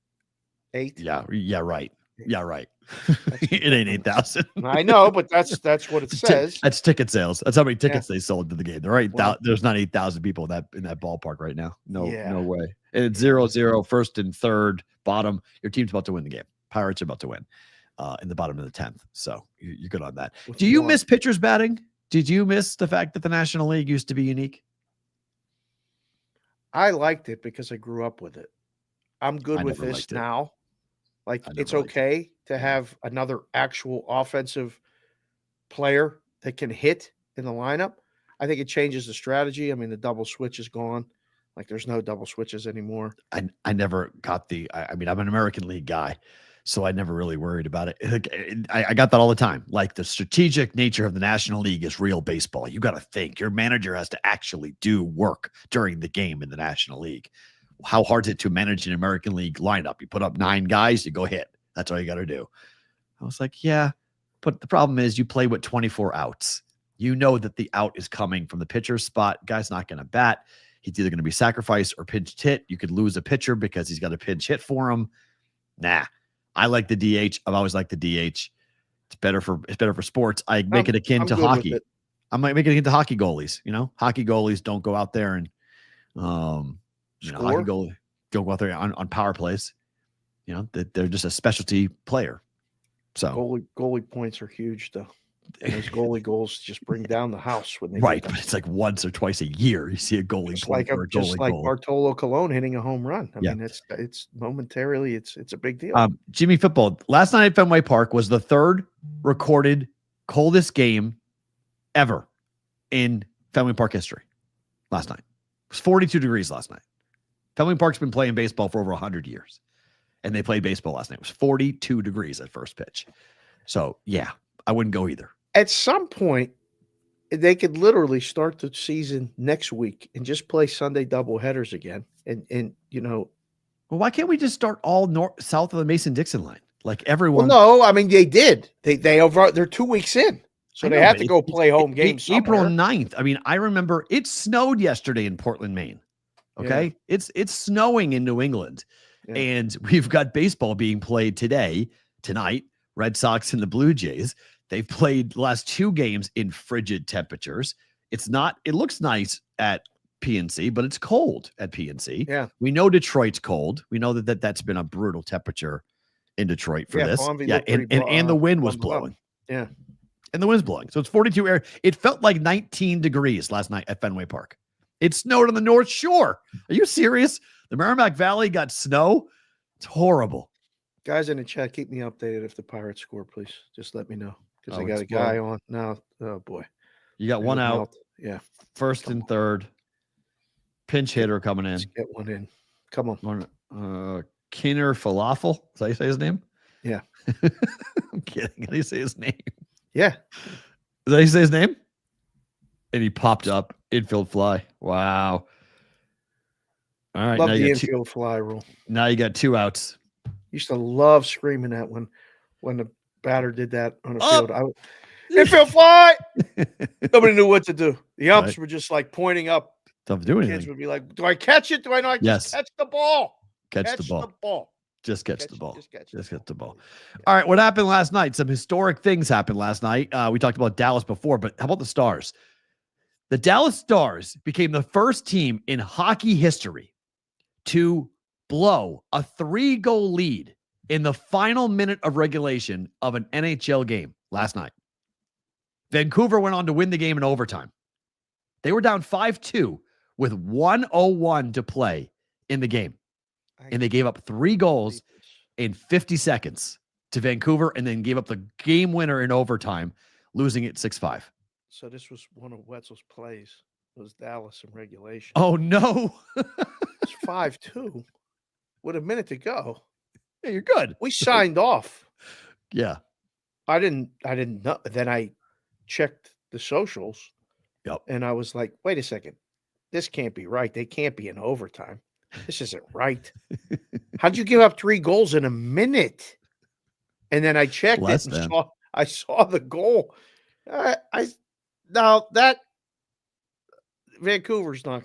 8. Yeah, right. It ain't 8,000. I know, but that's what it says. That's ticket sales. That's how many tickets they sold to the game. There's not 8,000 people in that ballpark right now. No way. And it's 0-0, first and third, bottom. Your team's about to win the game. Pirates are about to win in the bottom of the 10th. So you're good on that. Do you miss pitchers batting? Did you miss the fact that the National League used to be unique? I liked it because I grew up with it. I'm good with this now. It's okay to have another actual offensive player that can hit in the lineup. I think it changes the strategy. I mean, the double switch is gone. There's no double switches anymore. I never got I'm an American League guy, so I never really worried about it. I got that all the time. The strategic nature of the National League is real baseball. You got to think. Your manager has to actually do work during the game in the National League. How hard is it to manage an American League lineup? You put up 9 guys, you go hit. That's all you got to do. I was like, yeah, but the problem is you play with 24 outs. You know that the out is coming from the pitcher's spot. Guy's not going to bat. He's either going to be sacrificed or pinch hit. You could lose a pitcher because he's got a pinch hit for him. Nah. I like the DH. I've always liked the DH. It's better for sports. I make it akin to hockey. I might make it akin to hockey goalies. Hockey goalies don't go out there and hockey don't go out there on power plays. They're just a specialty player. So goalie points are huge, though. And those goalie goals just bring down the house when they right, get but it's like once or twice a year you see a goalie point or a just goalie like goal. Bartolo Colon hitting a home run. I Yeah. mean, it's momentarily it's a big deal. Jimmy Football, last night at Fenway Park was the third recorded coldest game ever in Fenway Park history. Last night. It was 42 degrees last night. Fenway Park's been playing baseball for over 100 years. And they played baseball last night. It was 42 degrees at first pitch. So, yeah, I wouldn't go either. At some point, they could literally start the season next week and just play Sunday doubleheaders again. And well, why can't we just start all south of the Mason-Dixon line? Like everyone. Well, no, I mean, they did. They're 2 weeks in. So they have to go play home games April 9th. I mean, I remember it snowed yesterday in Portland, Maine. Okay. Yeah. It's snowing in New England. Yeah. And we've got baseball being played tonight, Red Sox and the Blue Jays. They've played the last 2 games in frigid temperatures. It looks nice at PNC, but it's cold at PNC. Yeah. We know Detroit's cold. We know that's been a brutal temperature in Detroit for this. Yeah. And the wind was blowing. Yeah. And the wind's blowing. So it's 42 air. It felt like 19 degrees last night at Fenway Park. It snowed on the North Shore. Are you serious? The Merrimack Valley got snow. It's horrible. Guys in the chat, keep me updated if the Pirates score, please. Just let me know. Because I got a guy on now. Oh, boy. You got one out. Yeah. First and third. Pinch hitter coming in. Let's get one in. Come on. Kinner Falafel. Is that how you say his name? Yeah. I'm kidding. How do you say his name? Yeah. Is that how you say his name? And he popped up. Infield fly. Wow. All right. Love the infield fly rule. Now you got 2 outs. Used to love screaming that when the batter did that on the field. Infield fly! Nobody knew what to do. The umps were just like pointing up. Don't do anything. Kids would be like, do I catch it? Do I not just catch the ball? Catch the ball. Just catch the ball. Just catch the ball. All right. What happened last night? Some historic things happened last night. We talked about Dallas before, but how about the Stars? The Dallas Stars became the first team in hockey history to blow a 3-goal lead in the final minute of regulation of an NHL game last night. Vancouver went on to win the game in overtime. They were down 5-2 with 1:01 to play in the game. And they gave up 3 goals in 50 seconds to Vancouver and then gave up the game winner in overtime, losing it 6-5. So this was one of Wetzel's plays. It was Dallas in regulation. Oh, no. It's 5-2 with a minute to go. Yeah, you're good. We signed off. Yeah. I didn't know. Then I checked the socials. Yep. And I was like, wait a second. This can't be right. They can't be in overtime. This isn't right. How'd you give up 3 goals in a minute? And then I checked it and I saw the goal. Now that Vancouver's not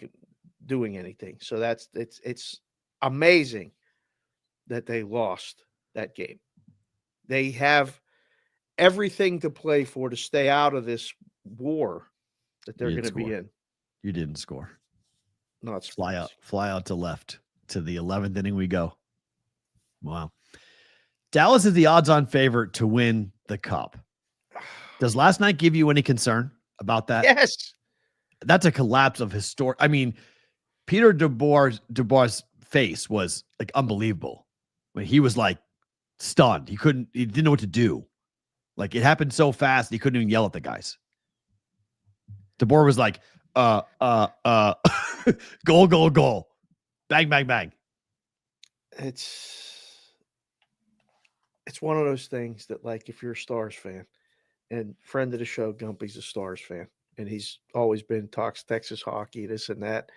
doing anything. So it's amazing that they lost that game. They have everything to play for to stay out of this war that they're going to be in. You didn't score. No, it's fly out to left to the 11th inning we go. Wow. Dallas is the odds-on favorite to win the Cup. Does last night give you any concern about that? Yes. That's a collapse of historic. I mean, Peter DeBoer's face was like unbelievable. I mean, he was like stunned. He didn't know what to do. Like it happened so fast, he couldn't even yell at the guys. DeBoer was like, goal. Bang, bang, bang. It's one of those things that, like, if you're a Stars fan, and friend of the show, Gumpy's a Stars fan, and he's always talks Texas hockey, this and that.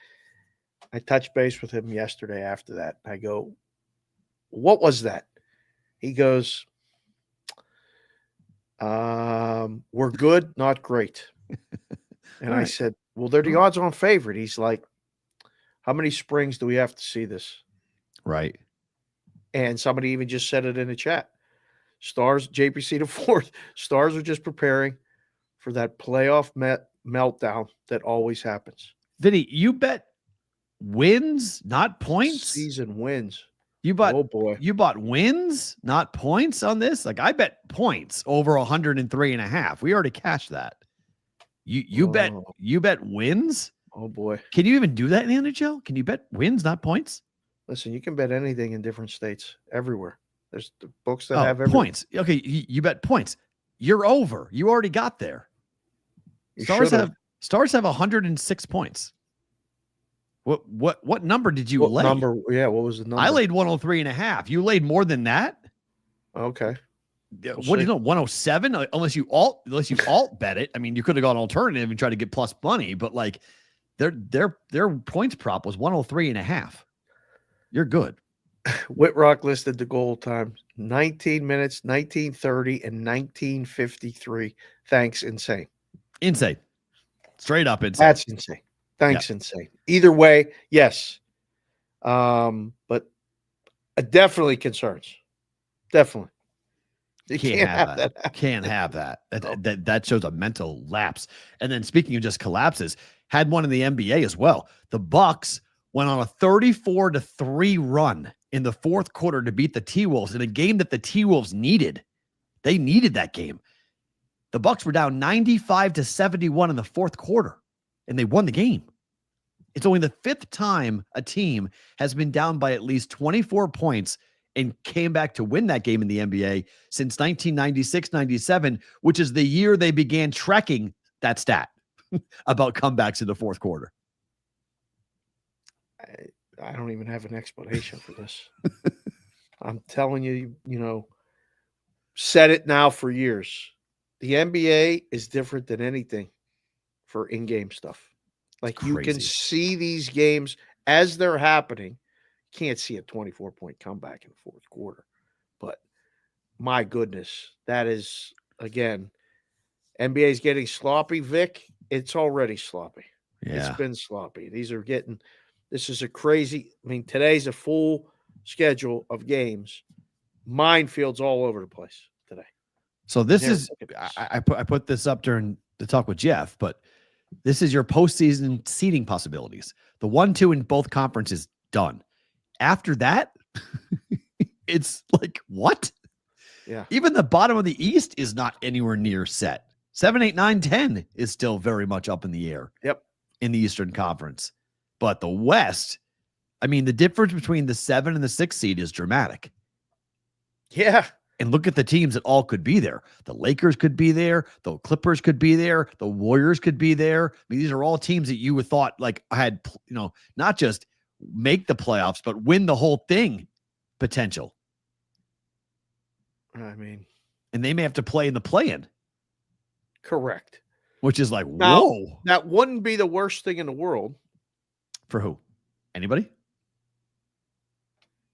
I touched base with him yesterday after that. I go, what was that? He goes, we're good, not great. And I said, well, they're the odds-on favorite. He's like, how many springs do we have to see this? Right. And somebody even just said it in the chat. Stars, JPC to 4th. Stars are just preparing for that playoff meltdown that always happens. Vinny, you bet wins, not points? Season wins. You bought Oh boy. you bought wins, not points on this? Like I bet points over 103.5. We already cashed that. You bet wins? Oh boy. Can you even do that in the NHL? Can you bet wins, not points? Listen, you can bet anything in different states, everywhere. There's the books that have everything. Points. Okay, you bet points. You're over. You already got there. Stars have 106 points. What number did you lay? Number? Yeah, what was the number? I laid 103.5. You laid more than that? Okay. What do you know? 107? Unless you alt bet it. I mean, you could have gone alternative and tried to get plus money, but like their points prop was 103.5. You're good. Whitrock listed the goal times 19 minutes, 19:30, and 19:53. Thanks, insane. Insane. Straight up insane. That's insane. Thanks, insane. Either way, yes. But definitely concerns. Definitely. You can't have that. Can't have that. That shows a mental lapse. And then speaking of just collapses, had one in the NBA as well. The Bucks went on a 34-3 run in the fourth quarter to beat the T-Wolves in a game that the T-Wolves needed. They needed that game. The Bucks were down 95-71 in the fourth quarter, and they won the game. It's only the fifth time a team has been down by at least 24 points and came back to win that game in the NBA since 1996-97, which is the year they began tracking that stat about comebacks in the fourth quarter. I don't even have an explanation for this. I'm telling you, said it now for years. The NBA is different than anything for in-game stuff. Like you can see these games as they're happening. Can't see a 24-point comeback in the fourth quarter. But my goodness, that is, again, NBA is getting sloppy, Vic. It's already sloppy. Yeah. It's been sloppy. This is a crazy, today's a full schedule of games. Minefields all over the place today. So this is, I put this up during the talk with Jeff, but this is your postseason seeding possibilities. The 1-2 in both conferences done. After that, it's like, what? Yeah. Even the bottom of the East is not anywhere near set. 7, 8, 9, 10 is still very much up in the air. Yep. In the Eastern Conference. But the West, the difference between the 7 and the 6 seed is dramatic. Yeah. And look at the teams that all could be there. The Lakers could be there. The Clippers could be there. The Warriors could be there. These are all teams that you would thought had, not just make the playoffs, but win the whole thing potential. And they may have to play in the play-in. Correct. Which is like, now, whoa. That wouldn't be the worst thing in the world. For who? Anybody?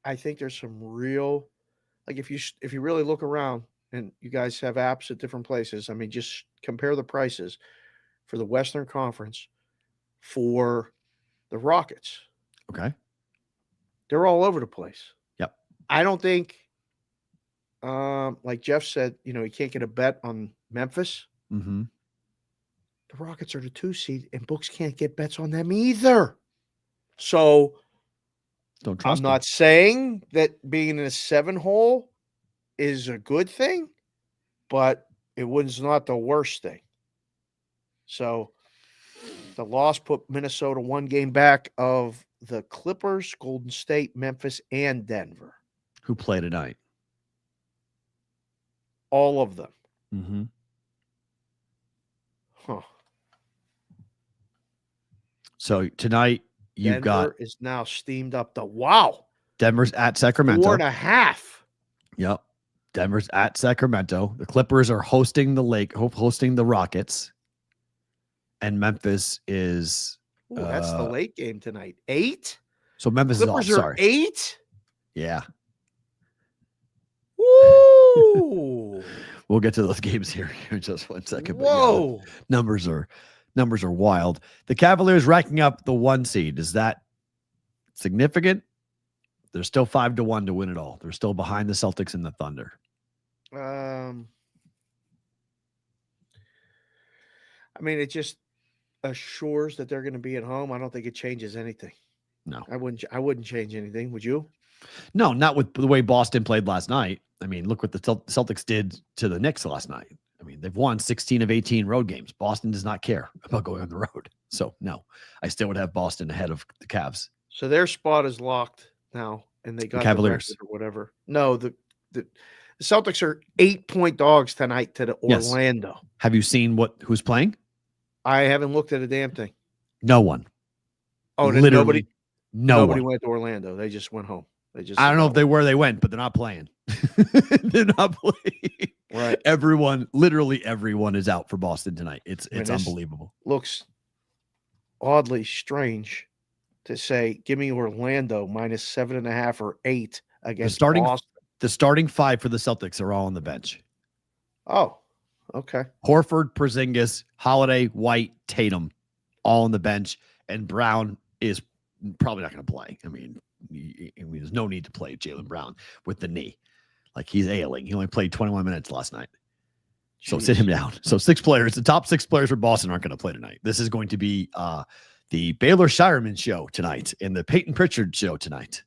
I think there's some real, if you really look around and you guys have apps at different places, just compare the prices for the Western Conference for the Rockets. Okay. They're all over the place. Yep. I don't think, like Jeff said, he can't get a bet on Memphis. Mm-hmm. The Rockets are the 2 seed, and books can't get bets on them either. So don't trust I'm not saying that being in a 7-hole is a good thing, but it was not the worst thing. So the loss put Minnesota 1 game back of the Clippers, Golden State, Memphis, and Denver. Who play tonight? All of them. Mm-hmm. Huh. So tonight you've Denver is now steamed up to Denver's at Sacramento. 4.5. Yep. Denver's at Sacramento. The Clippers are hosting the Rockets. And Memphis is that's the late game tonight. 8? So Memphis Clippers is off. are 8? Yeah. Woo! We'll get to those games here in just 1 second. Whoa! But yeah, numbers are wild. The Cavaliers racking up the 1 seed. Is that significant? They're still 5-1 to win it all. They're still behind the Celtics and the Thunder. It just assures that they're going to be at home. I don't think it changes anything. No, I wouldn't change anything. Would you? No, not with the way Boston played last night. I mean, look what the Celtics did to the Knicks last night. I mean, they've won 16 of 18 road games. Boston does not care about going on the road. So, no, I still would have Boston ahead of the Cavs. So their spot is locked now, and they got the Cavaliers record or whatever. No, the Celtics are 8-point dogs tonight to the Yes. Orlando. Have you seen who's playing? I haven't looked at a damn thing. No one. Oh, then Literally nobody one. went to Orlando. They just went home. I don't know if they went, but they're not playing. They're not playing. Right. Literally everyone is out for Boston tonight. It's unbelievable. Looks oddly strange to say, give me Orlando minus 7.5 or 8 against Boston. The starting 5 for the Celtics are all on the bench. Oh, okay. Horford, Porzingis, Holiday, White, Tatum, all on the bench, and Brown is probably not going to play. I mean, there's no need to play Jaylen Brown with the knee. Like, he's ailing. He only played 21 minutes last night. So sit him down. So 6 players, the top 6 players for Boston aren't going to play tonight. This is going to be the Baylor Shireman show tonight and the Peyton Pritchard show tonight.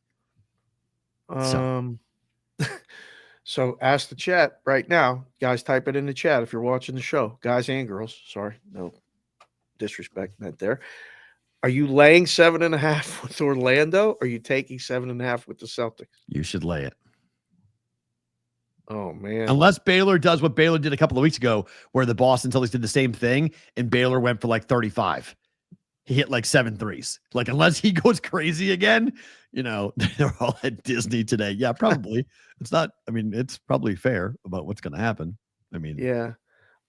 So ask the chat right now. Guys, type it in the chat if you're watching the show. Guys and girls. Sorry. No disrespect meant there. Are you laying 7.5 with Orlando? Or are you taking 7.5 with the Celtics? You should lay it. Oh, man. Unless Baylor does what Baylor did a couple of weeks ago, where the Boston Celtics did the same thing, and Baylor went for like 35. He hit like 7 threes. Like, unless he goes crazy again, they're all at Disney today. Yeah, probably. It's probably fair about what's going to happen. Yeah.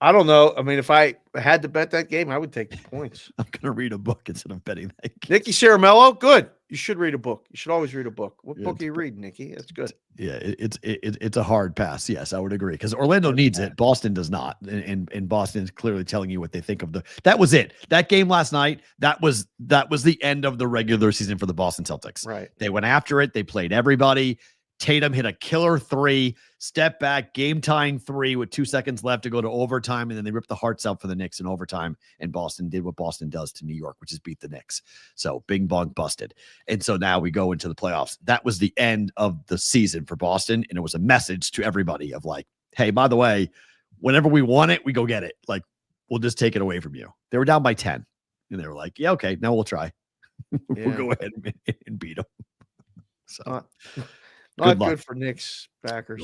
I don't know. I mean, if I had to bet that game, I would take the points. I'm going to read a book instead of betting that game. Nikki Caramello, good. You should read a book. You should always read a book. What book are you reading, Nikki? That's good. Yeah, it's a hard pass. Yes, I would agree, because Orlando needs it. Boston does not, and Boston is clearly telling you what they think of that was it. That game last night, that was the end of the regular season for the Boston Celtics. Right. They went after it. They played everybody. Tatum hit a killer 3, step back, game-tying 3 with 2 seconds left to go to overtime, and then they ripped the hearts out for the Knicks in overtime, and Boston did what Boston does to New York, which is beat the Knicks. So bing bong busted. And so now we go into the playoffs. That was the end of the season for Boston, and it was a message to everybody of like, hey, by the way, whenever we want it, we go get it. Like, we'll just take it away from you. They were down by 10, and they were like, yeah, okay, now we'll try. We'll go ahead and beat them. So Not good for Knicks backers.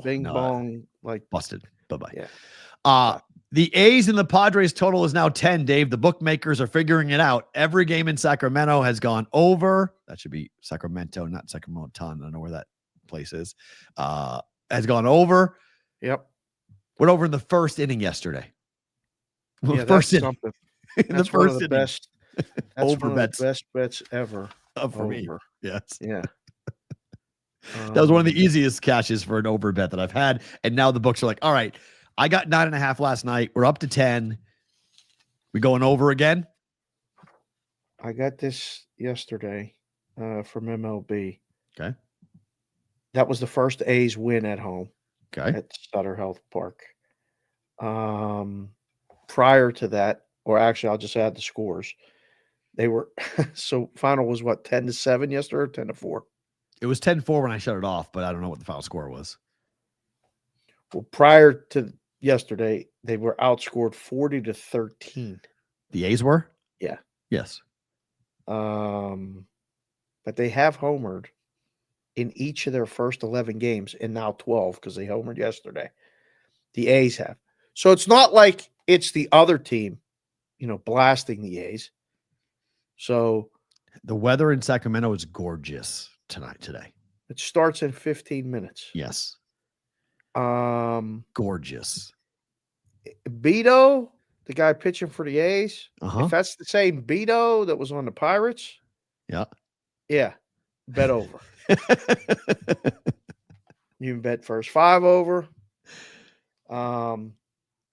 Bing bong, like busted. Bye-bye. Yeah. The A's and the Padres total is now 10, Dave. The bookmakers are figuring it out. Every game in Sacramento has gone over. That should be Sacramento, not Sacramento. I don't know where that place is. Has gone over. Yep. Went over in the first inning yesterday. Yeah, first inning. Something. In the first inning. Best. That's over one of the best bets ever. For me. Yes. Yeah. That was one of the easiest cashes for an over bet that I've had. And now the books are like, all right, I got 9.5 last night. We're up to 10. We going over again? I got this yesterday from MLB. Okay. That was the first A's win at home. Okay. At Sutter Health Park. Prior to that, or actually I'll just add the scores. They were so final was what, 10-7 yesterday or 10-4? It was 10-4 when I shut it off, but I don't know what the final score was. Well, prior to yesterday, they were outscored 40-13. The A's were? Yeah. Yes. But they have homered in each of their first 11 games, and now 12 because they homered yesterday. The A's have. So it's not like it's the other team, blasting the A's. So the weather in Sacramento is gorgeous today. It starts in 15 minutes. Yes. Gorgeous. Beto, the guy pitching for the A's, if that's the same Beto that was on the Pirates. Yeah. Yeah. Bet over. You can bet first 5 over.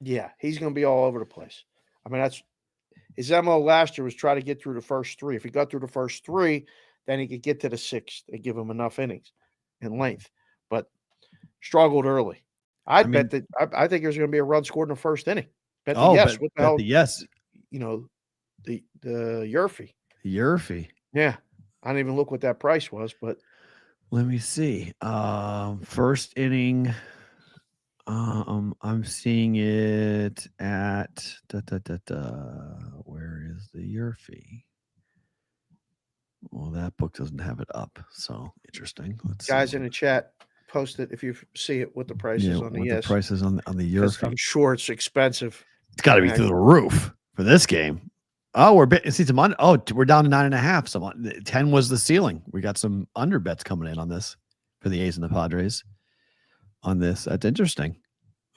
Yeah, he's going to be all over the place. I mean, that's his MO last year was try to get through the first 3. If he got through the first 3, then he could get to the 6th. They give him enough innings and length, but struggled early. I think there's going to be a run scored in the first inning. Bet the yes. What the hell? The yes. The Yurfie. Yurfie. Yeah. I didn't even look what that price was, but Let me see. First inning. I'm seeing it at where is the year fee? Well, that book doesn't have it up, so interesting. Let's Guys see. in the chat, post it if you see it. What the price is on the what the prices on the year fee. I'm sure it's expensive. It's got to be through the roof for this game. Oh, we're we're down to 9.5. Some 10 was the ceiling. We got some under bets coming in on this for the A's and the Padres on this. That's interesting.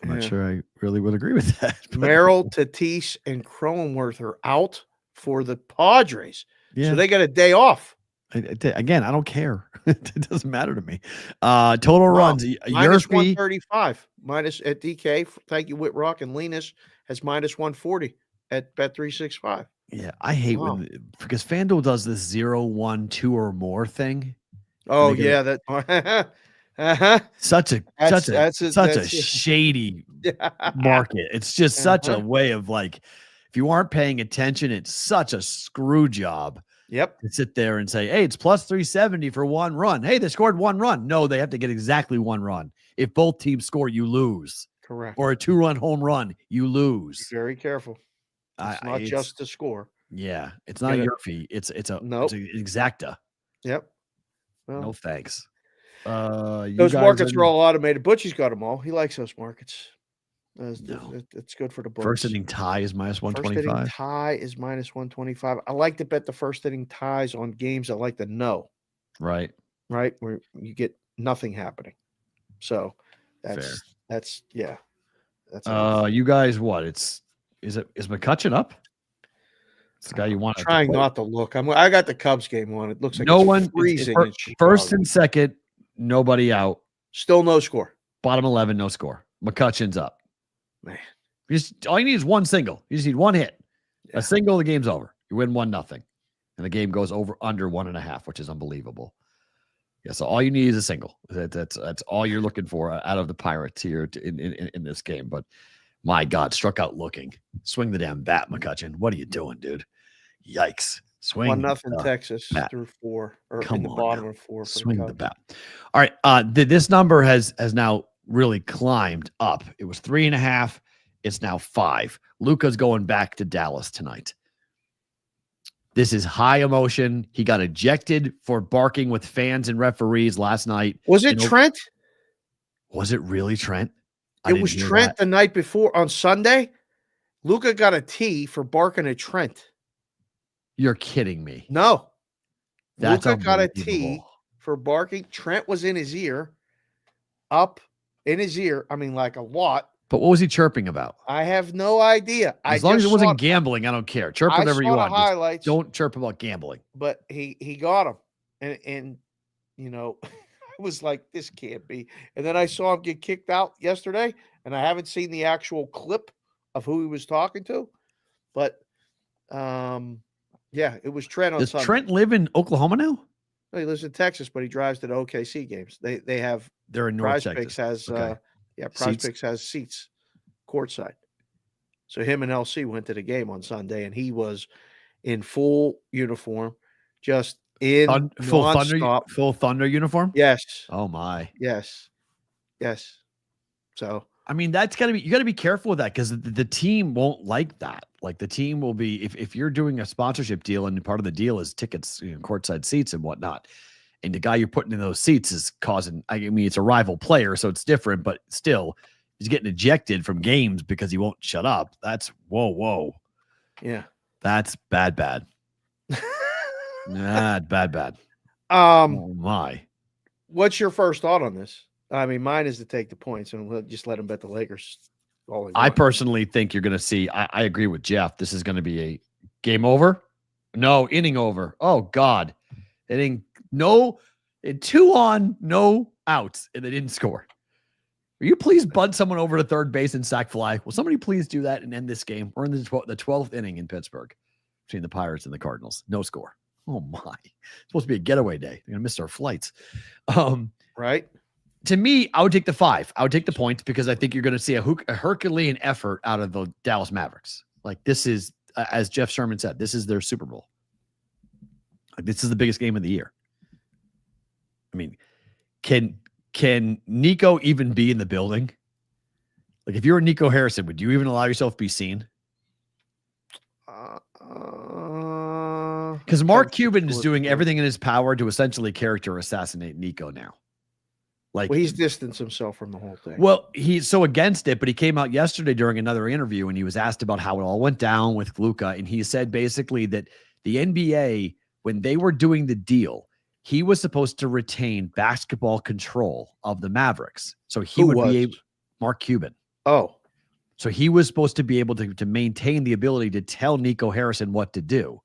I'm not sure I really would agree with that. Merrill, Tatis, and Cronenworth are out for the Padres. Yeah. So they got a day off. Again, I don't care. It doesn't matter to me. Total runs. Minus 135. Minus at DK. Thank you, Whitrock. And Linus has minus 140 at Bet365. Yeah, I hate because FanDuel does this 0, 1, 2 or more thing. Oh, yeah. That such a shady market. It's just such a way of like, if you aren't paying attention, it's such a screw job. Yep. To sit there and say, hey, it's plus 370 for one run. Hey, they scored one run. No, they have to get exactly one run. If both teams score, you lose. Correct. Or a 2-run home run, you lose. Be very careful. It's not just to score. Yeah, it's not a year fee. It's an exacta. Yep. Well, no thanks. Those markets are all automated. Butchie's got them all. He likes those markets. It's good for the books. First inning tie is minus 125. First inning tie is minus 125. I like to bet the first inning ties on games I like to know. Right. Where you get nothing happening. So that's yeah. That's you guys what? Is McCutcheon up? It's the guy you want. Trying not to look. I got the Cubs game on. It looks like no one freezing. First and second, nobody out. Still no score. Bottom 11, no score. McCutcheon's up. Man, all you need is one single. You just need one hit. Yeah. A single, the game's over. You win 1-0, and the game goes under 1.5, which is unbelievable. Yeah, so all you need is a single. That's all you're looking for out of the Pirates here in this game. But my God, struck out looking. Swing the damn bat, McCutcheon. What are you doing, dude? Yikes! Swing 1-0 Texas bat. Through 4, or Come in the on bottom now. of 4. Swing the bat. All right, this number has now really climbed up. It was 3.5. It's now 5. Luka's going back to Dallas tonight. This is high emotion. He got ejected for barking with fans and referees last night. Was it Trent? Was it really Trent? It was Trent the night before on Sunday. Luka got a T for barking at Trent. You're kidding me. No. That's Luka got a T for barking. Trent was in his ear. Up in his ear. I mean, like a lot. But what was he chirping about? I have no idea. As long as it wasn't gambling, I don't care. Chirp whatever you want. Highlights, don't chirp about gambling. But he got him. And you know, I was like, this can't be. And then I saw him get kicked out yesterday, and I haven't seen the actual clip of who he was talking to. But yeah, it was Trent on Does Sunday. Trent live in Oklahoma now? No, he lives in Texas, but he drives to the OKC games. They're in North Texas. PrizePicks has seats courtside. So him and LC went to the game on Sunday, and he was in full uniform, just in full Thunder uniform. Yes. Oh my. Yes. So I mean, that's gotta be. You got to be careful with that because the team won't like that. Like the team will be if you're doing a sponsorship deal and part of the deal is tickets, courtside seats and whatnot. And the guy you're putting in those seats is causing, I mean, it's a rival player, so it's different, but still, he's getting ejected from games because he won't shut up. That's, whoa. Yeah. That's bad. Bad. Oh, my. What's your first thought on this? I mean, mine is to take the points, and we'll just let him bet the Lakers. I personally think you're going to see, I agree with Jeff. This is going to be a game over. No, inning over. Oh, God. Inning. No, 2 on, no outs, and they didn't score. Will you please bunt someone over to third base and sack fly? Will somebody please do that and end this game? We're in the 12th inning in Pittsburgh between the Pirates and the Cardinals. No score. Oh, my. It's supposed to be a getaway day. They're going to miss our flights. Right. To me, I would take the 5. I would take the points because I think you're going to see a Herculean effort out of the Dallas Mavericks. Like this is, as Jeff Sherman said, this is their Super Bowl. Like, this is the biggest game of the year. I mean, Can Nico even be in the building? Like, if you were Nico Harrison, would you even allow yourself to be seen? Because Mark Cuban is doing everything in his power to essentially character assassinate Nico now. Like, well, he's distanced himself from the whole thing. Well, he's so against it, but he came out yesterday during another interview and he was asked about how it all went down with Luka, and he said basically that the NBA, when they were doing the deal, he was supposed to retain basketball control of the Mavericks. So he would be able, Mark Cuban. Oh. So he was supposed to be able to maintain the ability to tell Nico Harrison what to do.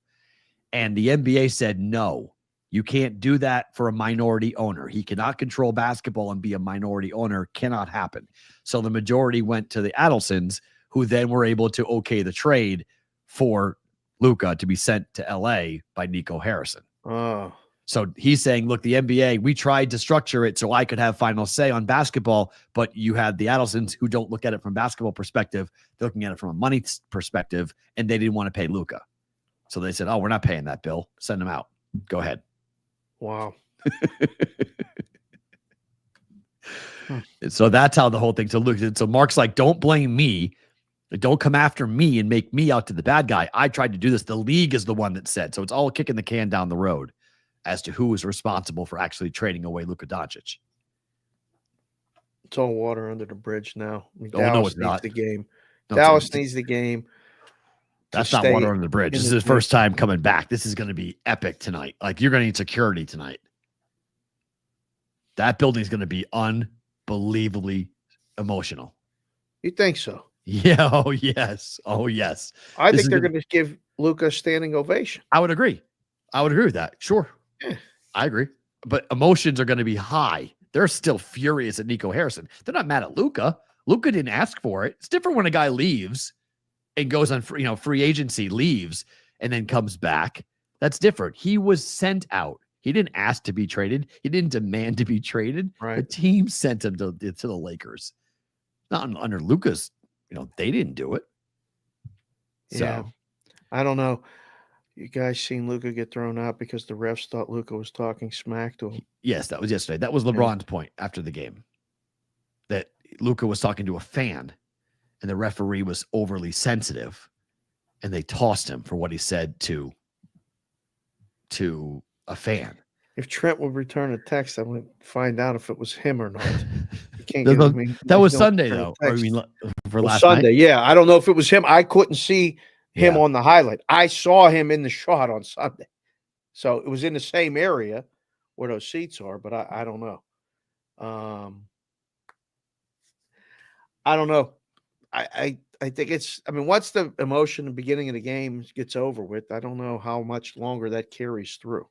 And the NBA said, no, you can't do that for a minority owner. He cannot control basketball and be a minority owner. Cannot happen. So the majority went to the Adelsons, who then were able to okay the trade for Luka to be sent to LA by Nico Harrison. Oh. So he's saying, look, the NBA, we tried to structure it so I could have final say on basketball, but you had the Adelsons who don't look at it from a basketball perspective. They're looking at it from a money perspective, and they didn't want to pay Luka. So they said, oh, we're not paying that bill. Send him out. Go ahead. Wow. So that's how the whole thing. So Mark's like, don't blame me. Don't come after me and make me out to the bad guy. I tried to do this. The league is the one that said. So it's all kicking the can down the road as to who was responsible for actually trading away Luka Doncic. It's all water under the bridge now. I mean, Oh, Dallas no, it's needs not. the game. No, Dallas needs the game. That's not water under the bridge. This is his first time coming back. This is going to be epic tonight. Like, you're going to need security tonight. That building is going to be unbelievably emotional. You think so? Yeah. Oh, yes. Oh, yes. I think they're going to give Luka a standing ovation. I would agree. I would agree with that. Sure. Yeah. I agree. But emotions are going to be high. They're still furious at Nico Harrison. They're not mad at Luka. Luka didn't ask for it. It's different when a guy leaves and goes on free agency, leaves, and then comes back. That's different. He was sent out. He didn't ask to be traded. He didn't demand to be traded. Right. The team sent him to the Lakers. Not under Luka's, they didn't do it. So. Yeah. I don't know. You guys seen Luka get thrown out because the refs thought Luka was talking smack to him? Yes, that was yesterday. That was LeBron's point after the game. That Luka was talking to a fan and the referee was overly sensitive and they tossed him for what he said to a fan. If Trent would return a text, I would find out if it was him or not. You can't that was Sunday, though. Or, for last Sunday, night? yeah. I don't know if it was him. I couldn't see him on the highlight. I saw him in the shot on Sunday. So it was in the same area where those seats are, but I don't know. I don't know. I think it's, once the emotion at the beginning of the game gets over with, I don't know how much longer that carries through.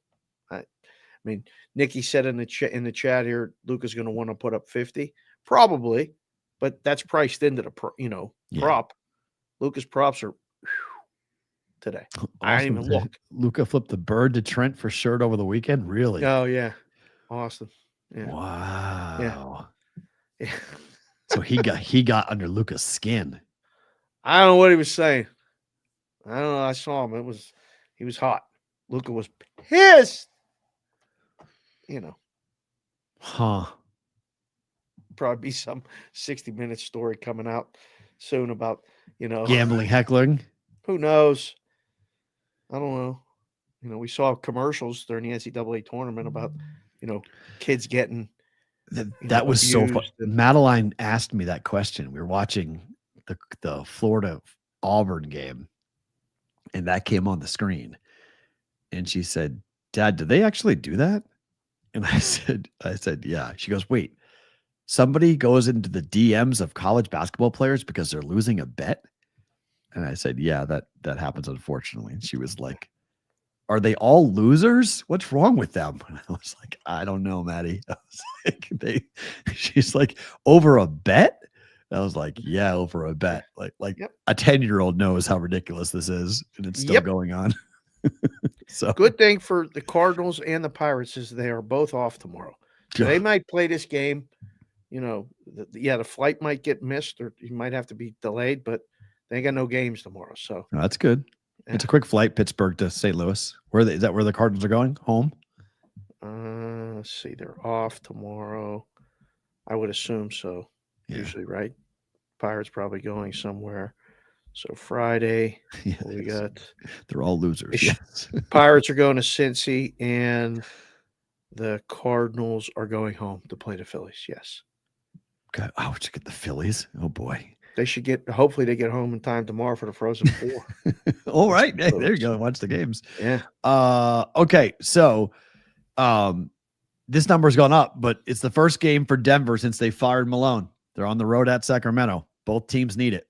Nikki said in the chat here, Luka's going to want to put up 50, probably, but that's priced into the prop. Luka's props are today. Awesome. I didn't even look. Luka flipped the bird to Trent for shirt over the weekend. Really? Oh yeah, Austin. Yeah. Wow. Yeah. So he got under Luka's skin. I don't know what he was saying. I don't know. I saw him. He was hot. Luka was pissed. Huh. Probably be some 60-minute story coming out soon about, gambling, heckling. Who knows? I don't know. We saw commercials during the NCAA tournament about, kids getting. That was so fun. Madeline asked me that question. We were watching the Florida Auburn game, and that came on the screen. And she said, "Dad, do they actually do that?" And I said, "Yeah." She goes, "Wait, somebody goes into the DMs of college basketball players because they're losing a bet?" And I said, "Yeah, that happens, unfortunately." And she was like, "Are they all losers? What's wrong with them?" And I was like, "I don't know, Maddie." I was like, she's like, "Over a bet?" And I was like, "Yeah, over a bet." Like yep. A 10-year-old knows how ridiculous this is, and it's still going on. So good thing for the Cardinals and the Pirates is they are both off tomorrow. So they might play this game. The flight might get missed or you might have to be delayed, but they ain't got no games tomorrow. So that's good. Yeah. It's a quick flight, Pittsburgh to St. Louis. Is that where the Cardinals are going? Home? Let's see. They're off tomorrow. I would assume so. Yeah. Usually, right? Pirates probably going somewhere. So Friday, Yeah, we got they're all losers. Yes. Pirates are going to Cincy, and the Cardinals are going home to play the Phillies. Yes. Okay. Oh, should get the Phillies. Oh boy. They should get. Hopefully, they get home in time tomorrow for the Frozen Four. All right. Hey, there you go. Watch the games. Yeah. Okay. So, this number's gone up, but it's the first game for Denver since they fired Malone. They're on the road at Sacramento. Both teams need it.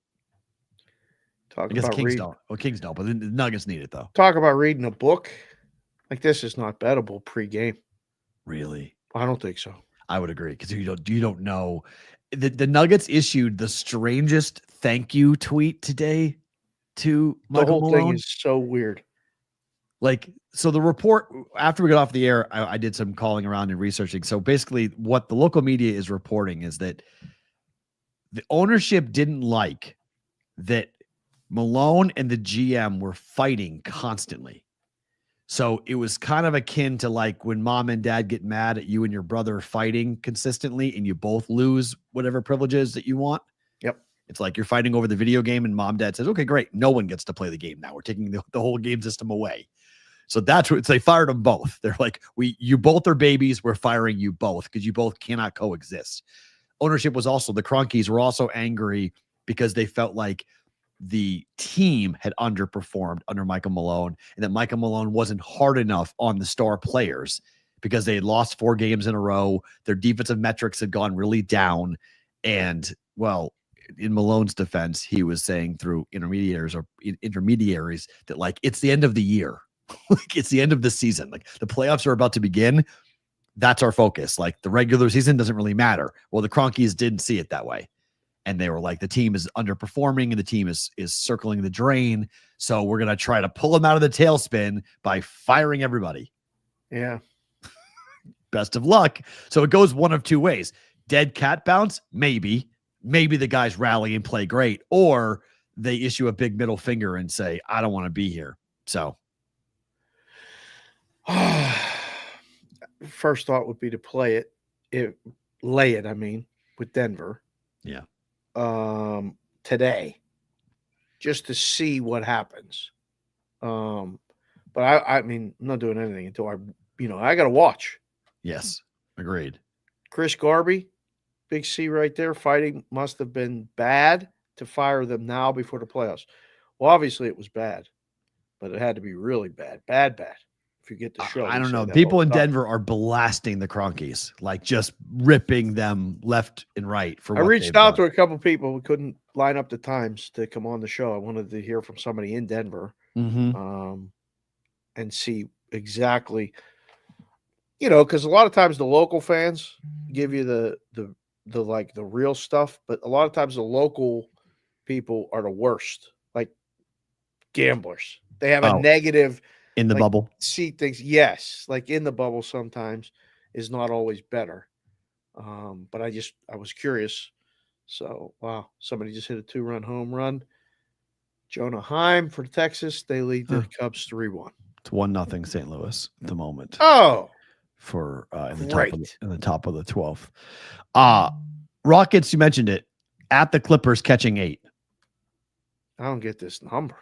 Talk I guess about Kings reading. don't. Well, Kings don't, but the Nuggets need it though. Talk about reading a book. Like this is not bettable pre-game. Really? I don't think so. I would agree because you don't know. The Nuggets issued the strangest thank you tweet today to The Michael whole Malone. thing is so weird. Like, so the report after we got off the air, I did some calling around and researching. So basically, what the local media is reporting is that the ownership didn't like that Malone and the GM were fighting constantly. So it was kind of akin to like when mom and dad get mad at you and your brother fighting consistently and you both lose whatever privileges that you want. Yep. It's like you're fighting over the video game and mom, dad says, okay, great. No one gets to play the game now. We're taking the whole game system away. So that's what they fired them both. They're like, you both are babies. We're firing you both because you both cannot coexist. Ownership was also, the Cronkies were also angry because they felt like the team had underperformed under Michael Malone and that Michael Malone wasn't hard enough on the star players because they had lost 4 games in a row. Their defensive metrics had gone really down. And well, in Malone's defense, he was saying through intermediaries that like, it's the end of the year. Like it's the end of the season. Like the playoffs are about to begin. That's our focus. Like the regular season doesn't really matter. Well, the Cronkies didn't see it that way. And they were like, the team is underperforming and the team is circling the drain. So we're going to try to pull them out of the tailspin by firing everybody. Yeah. Best of luck. So it goes one of two ways. Dead cat bounce, maybe. Maybe the guys rally and play great. Or they issue a big middle finger and say, I don't want to be here. So. First thought would be to lay it, with Denver. Yeah. Today, just to see what happens. But I'm not doing anything until I got to watch. Yes, agreed. Chris Garvey, big C right there. Fighting must have been bad to fire them now before the playoffs. Well, obviously it was bad, but it had to be really bad. Bad. If you get the show, I don't know. People in Denver are blasting the Cronkies, like just ripping them left and right. I reached out to a couple people who couldn't line up the times to come on the show. I wanted to hear from somebody in Denver, and see exactly, because a lot of times the local fans give you the real stuff, but a lot of times the local people are the worst, like gamblers. They have a negative. In the bubble. See things, yes. Like in the bubble sometimes is not always better. But I was curious. So, wow. Somebody just hit a 2-run home run. Jonah Heim for Texas. They lead the Cubs 3-1. It's 1-0 St. Louis at the moment. Oh. For in the top of the 12th. Rockets, you mentioned it. At the Clippers catching 8. I don't get this number.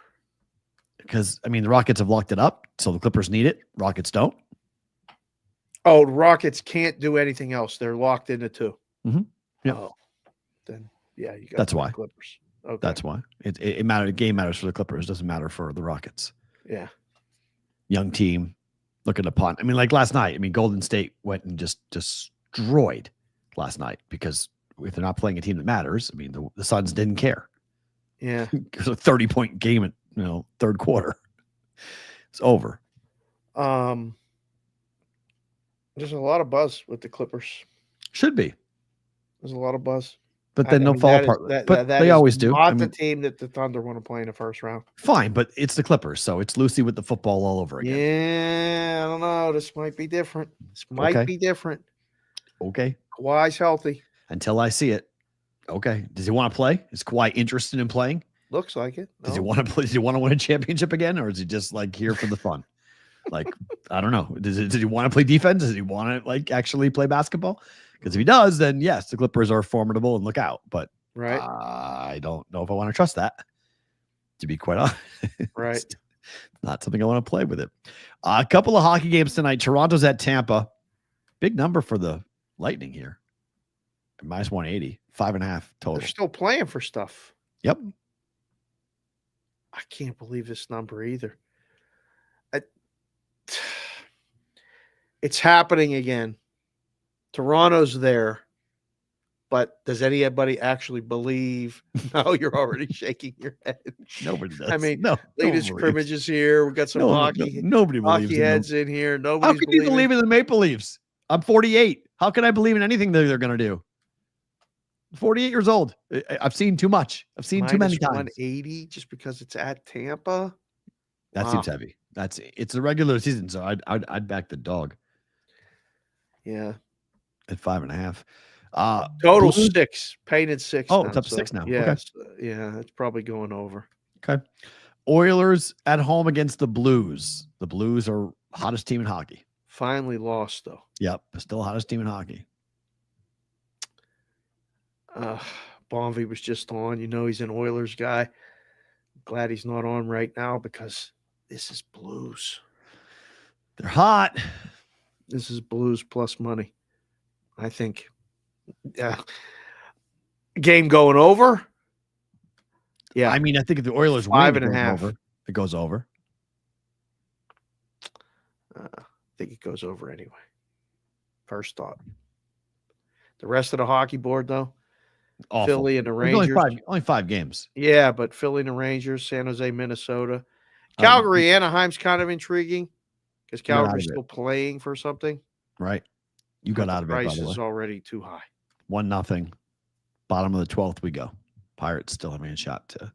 Because, the Rockets have locked it up, so the Clippers need it. Rockets don't. Oh, the Rockets can't do anything else. They're locked into 2. Mm-hmm. Yeah. Oh, then, yeah, you got That's why. Clippers. Okay. That's why. It matters. The game matters for the Clippers. It doesn't matter for the Rockets. Yeah. Young team looking to punt. Like last night, Golden State went and just destroyed last night because if they're not playing a team that matters, the Suns didn't care. Yeah. It was a 30-point game at third quarter. It's over. There's a lot of buzz with the Clippers. Should be. There's a lot of buzz. But then they'll fall apart. But they always do. Not the team that the Thunder want to play in the first round. Fine, but it's the Clippers, so it's Lucy with the football all over again. Yeah, I don't know. This might be different. Be different. Okay. Kawhi's healthy. Until I see it. Okay. Does he want to play? Is Kawhi interested in playing? Looks like it. Does he want to play? Does he want to win a championship again, or is he just like here for the fun? Like, I don't know. Does he want to play defense? Does he want to like actually play basketball? Because if he does, then yes, the Clippers are formidable and look out. But Right. I don't know if I want to trust that. To be quite honest, Right. Not something I want to play with it. A couple of hockey games tonight. Toronto's at Tampa. Big number for the Lightning here. Minus 180, 5.5 total. They're still playing for stuff. Yep. I can't believe this number either. It's happening again. Toronto's there, but does anybody actually believe? No, you're already shaking your head. Nobody does. I mean, no, latest scrimmage is here. We got some nobody believes hockey heads in here. How Nobody's can you believe in the Maple Leafs? I'm 48. How can I believe in anything that they're going to do? 48 years old. I've seen too much. I've seen too many times. 180 just because it's at Tampa. That seems heavy. It's a regular season, so I'd back the dog. Yeah. At 5.5. Total 6. Painted 6. Oh, it's up to 6 now. Yes. Okay. Yeah, it's probably going over. Okay. Oilers at home against the Blues. The Blues are hottest team in hockey. Finally lost, though. Yep. Still hottest team in hockey. Bonvy was just on. You know he's an Oilers guy. Glad he's not on right now because this is Blues. They're hot. This is Blues plus money. I think. Game going over. Yeah. I mean, I think if the Oilers win, 5.5. It goes over. I think it goes over anyway. First thought. The rest of the hockey board, though. Awful. Philly and the Rangers. Only 5 games. Yeah, but Philly and the Rangers, San Jose, Minnesota. Calgary, Anaheim's kind of intriguing because Calgary's still playing for something. Right. You got out of it, by the way. Price is already too high. 1-0. Bottom of the 12th we go. Pirates still having a shot to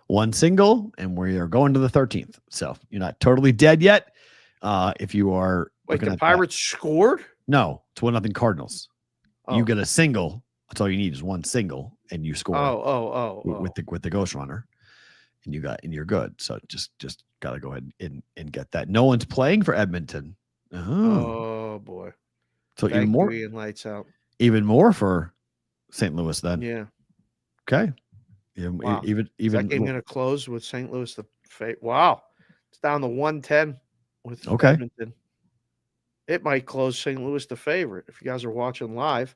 one single, and we are going to the 13th. So you're not totally dead yet. If you are. Wait, the Pirates scored? No, it's 1-0 Cardinals. Oh. You get a single. That's all you need is one single, and you score. With the Ghost Runner, and you're good. So just got to go ahead and get that. No one's playing for Edmonton. Oh boy. So even more. Lights out. Even more for St. Louis then. Yeah. Okay. Wow. Even is that game going to close with St. Louis the Wow. It's down to 110 with Edmonton. It might close St. Louis the favorite if you guys are watching live.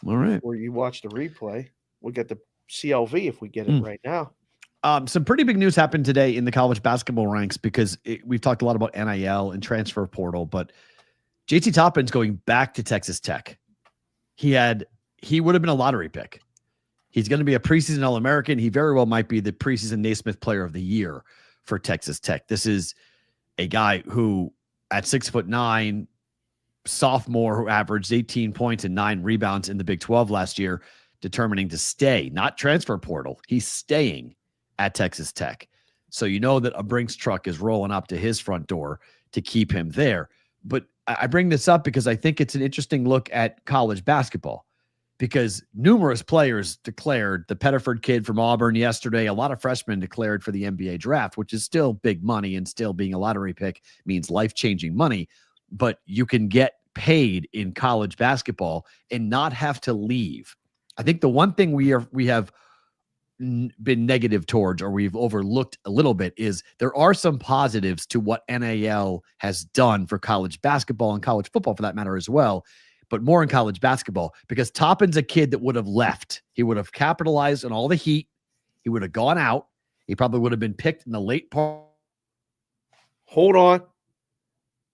All right. Or you watch the replay. We'll get the CLV if we get it right now. Some pretty big news happened today in the college basketball ranks because we've talked a lot about NIL and transfer portal, but JT Toppin's going back to Texas Tech. He would have been a lottery pick. He's going to be a preseason All-American. He very well might be the preseason Naismith Player of the Year for Texas Tech. This is a guy who, at 6'9", sophomore, who averaged 18 points and 9 rebounds in the Big 12 last year, determining to stay, not transfer portal. He's staying at Texas Tech. So you know that a Brinks truck is rolling up to his front door to keep him there. But I bring this up because I think it's an interesting look at college basketball, because numerous players declared. The Pettiford kid from Auburn yesterday, a lot of freshmen declared for the NBA draft, which is still big money, and still being a lottery pick means life-changing money. But you can get paid in college basketball and not have to leave. I think the one thing we have been negative towards, or we've overlooked a little bit, is there are some positives to what NIL has done for college basketball and college football for that matter as well, but more in college basketball, because Toppin's a kid that would have left. He would have capitalized on all the heat. He would have gone out. He probably would have been picked in the late part. Hold on.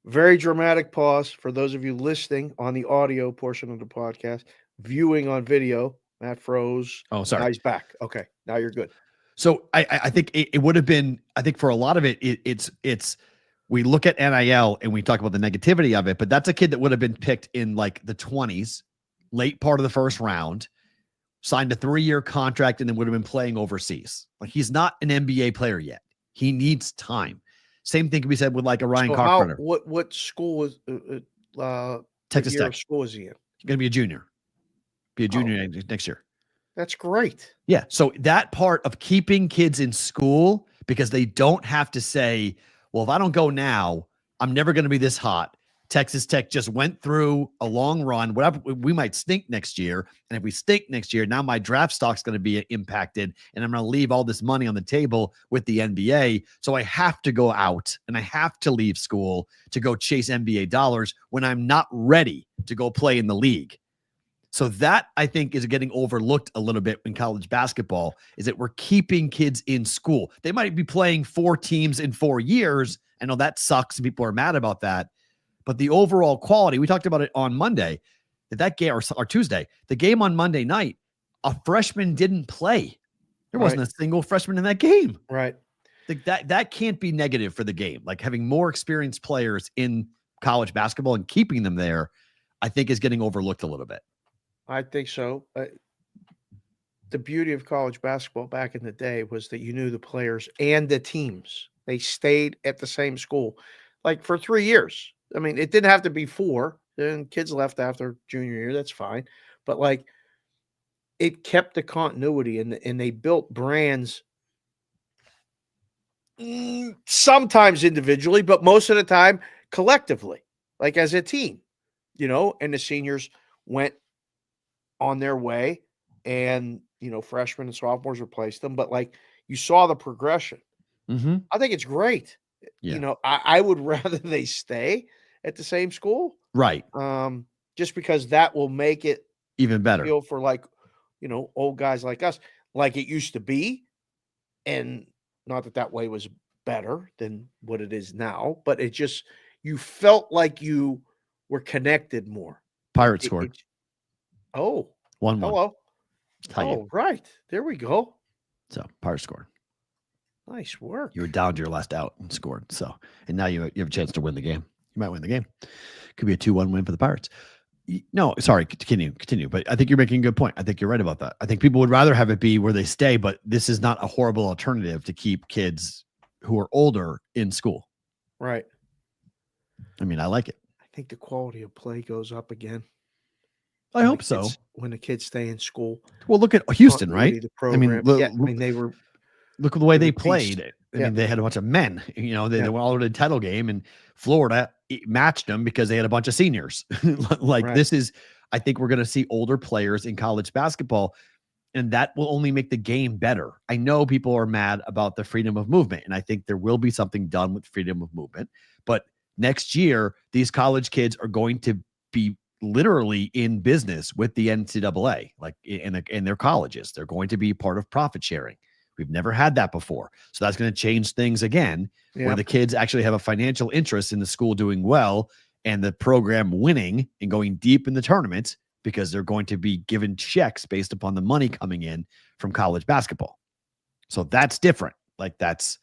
Very dramatic pause for those of you listening on the audio portion of the podcast. Viewing on video, Matt froze. Oh, sorry. Now he's back. Okay, now you're good. So I think it would have been, I think for a lot of it's we look at NIL and we talk about the negativity of it, but that's a kid that would have been picked in like the 20s, late part of the first round, signed a 3-year contract, and then would have been playing overseas. Like, he's not an NBA player yet. He needs time. Same thing can be said with like a Ryan Carpenter. What school was Texas Tech? School is he in? He's going to be a junior. Be a junior next year. That's great. Yeah. So that part of keeping kids in school, because they don't have to say, well, if I don't go now, I'm never going to be this hot. Texas Tech just went through a long run. Whatever, we might stink next year. And if we stink next year, now my draft stock's going to be impacted. And I'm going to leave all this money on the table with the NBA. So I have to go out and I have to leave school to go chase NBA dollars when I'm not ready to go play in the league. So that, I think, is getting overlooked a little bit in college basketball, is that we're keeping kids in school. They might be playing 4 teams in 4 years. I know that sucks and people are mad about that. But the overall quality, we talked about it on Monday, that game or Tuesday, the game on Monday night, a freshman didn't play. There wasn't a single freshman in that game. Right. That can't be negative for the game. Like having more experienced players in college basketball and keeping them there, I think is getting overlooked a little bit. I think so. The beauty of college basketball back in the day was that you knew the players and the teams. They stayed at the same school like for 3 years. I mean, it didn't have to be 4. And kids left after junior year. That's fine. But like it kept the continuity and they built brands sometimes individually, but most of the time collectively, like as a team, and the seniors went on their way and, freshmen and sophomores replaced them. But like you saw the progression. Mm-hmm. I think it's great. Yeah. I would rather they stay at the same school. Right. Just because that will make it even better feel for like, old guys like us, like it used to be. And not that way was better than what it is now, but it just, you felt like you were connected more. Pirates scored. 1-1. Hello. Oh, right. There we go. So Pirates scored. Nice work. You were down to your last out and scored. So, and now you have a chance to win the game. You might win the game. Could be a 2-1 win for the Pirates. No, sorry, continue. But I think you're making a good point. I think you're right about that. I think people would rather have it be where they stay, but this is not a horrible alternative to keep kids who are older in school. Right. I mean, I like it. I think the quality of play goes up again. I hope so. When the kids stay in school. Well, look at Houston, right? The program. They were. Look at the way they played. I Yeah. mean, they had a bunch of men. They went all to the title game, and Florida matched them because they had a bunch of seniors. This is, I think we're going to see older players in college basketball, and that will only make the game better. I know people are mad about the freedom of movement, and I think there will be something done with freedom of movement. But next year, these college kids are going to be literally in business with the NCAA, like in their colleges. They're going to be part of profit sharing. We've never had that before. So that's going to change things again, where the kids actually have a financial interest in the school doing well and the program winning and going deep in the tournament because they're going to be given checks based upon the money coming in from college basketball. So that's different. Like that's,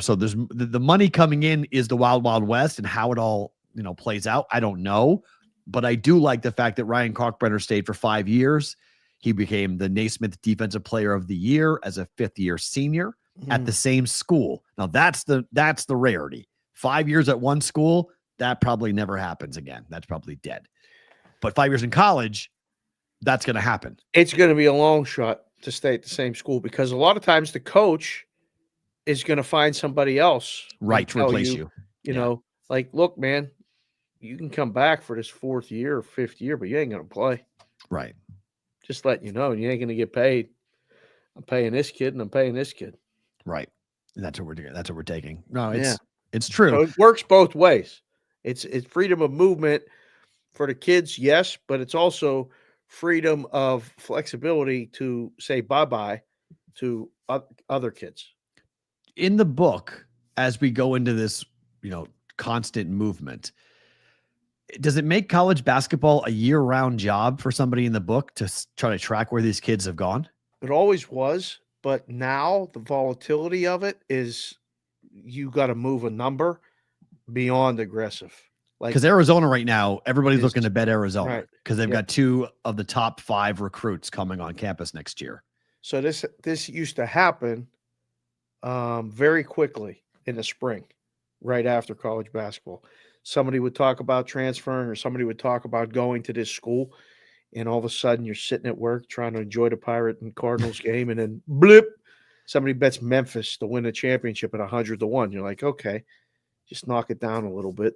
so there's the money coming in is the wild, wild west, and how it all, plays out. I don't know, but I do like the fact that Ryan Kalkbrenner stayed for 5 years. He became the Naismith Defensive Player of the Year as a 5th-year senior at the same school. Now that's the rarity. 5 years at one school, that probably never happens again. That's probably dead. But 5 years in college, that's going to happen. It's going to be a long shot to stay at the same school because a lot of times the coach is going to find somebody else right to replace you. Like, look, man, you can come back for this 4th year or 5th year, but you ain't going to play. Right. Just letting you know, you ain't going to get paid. I'm paying this kid and I'm paying this kid. Right. And that's what we're doing. That's what we're taking. No, it's true. So it works both ways. It's freedom of movement for the kids, yes, but it's also freedom of flexibility to say bye-bye to other kids. In the book, as we go into this, constant movement, does it make college basketball a year-round job for somebody in the book to try to track where these kids have gone? It always was, but now the volatility of it is you got to move a number beyond aggressive. Because Arizona right now, everybody's looking to bet Arizona because they've got 2 of the top 5 recruits coming on campus next year. So this used to happen very quickly in the spring, right after college basketball. Somebody would talk about transferring or somebody would talk about going to this school, and all of a sudden you're sitting at work trying to enjoy the Pirate and Cardinals game, and then blip, somebody bets Memphis to win the championship at 100-1. You're like, okay, just knock it down a little bit.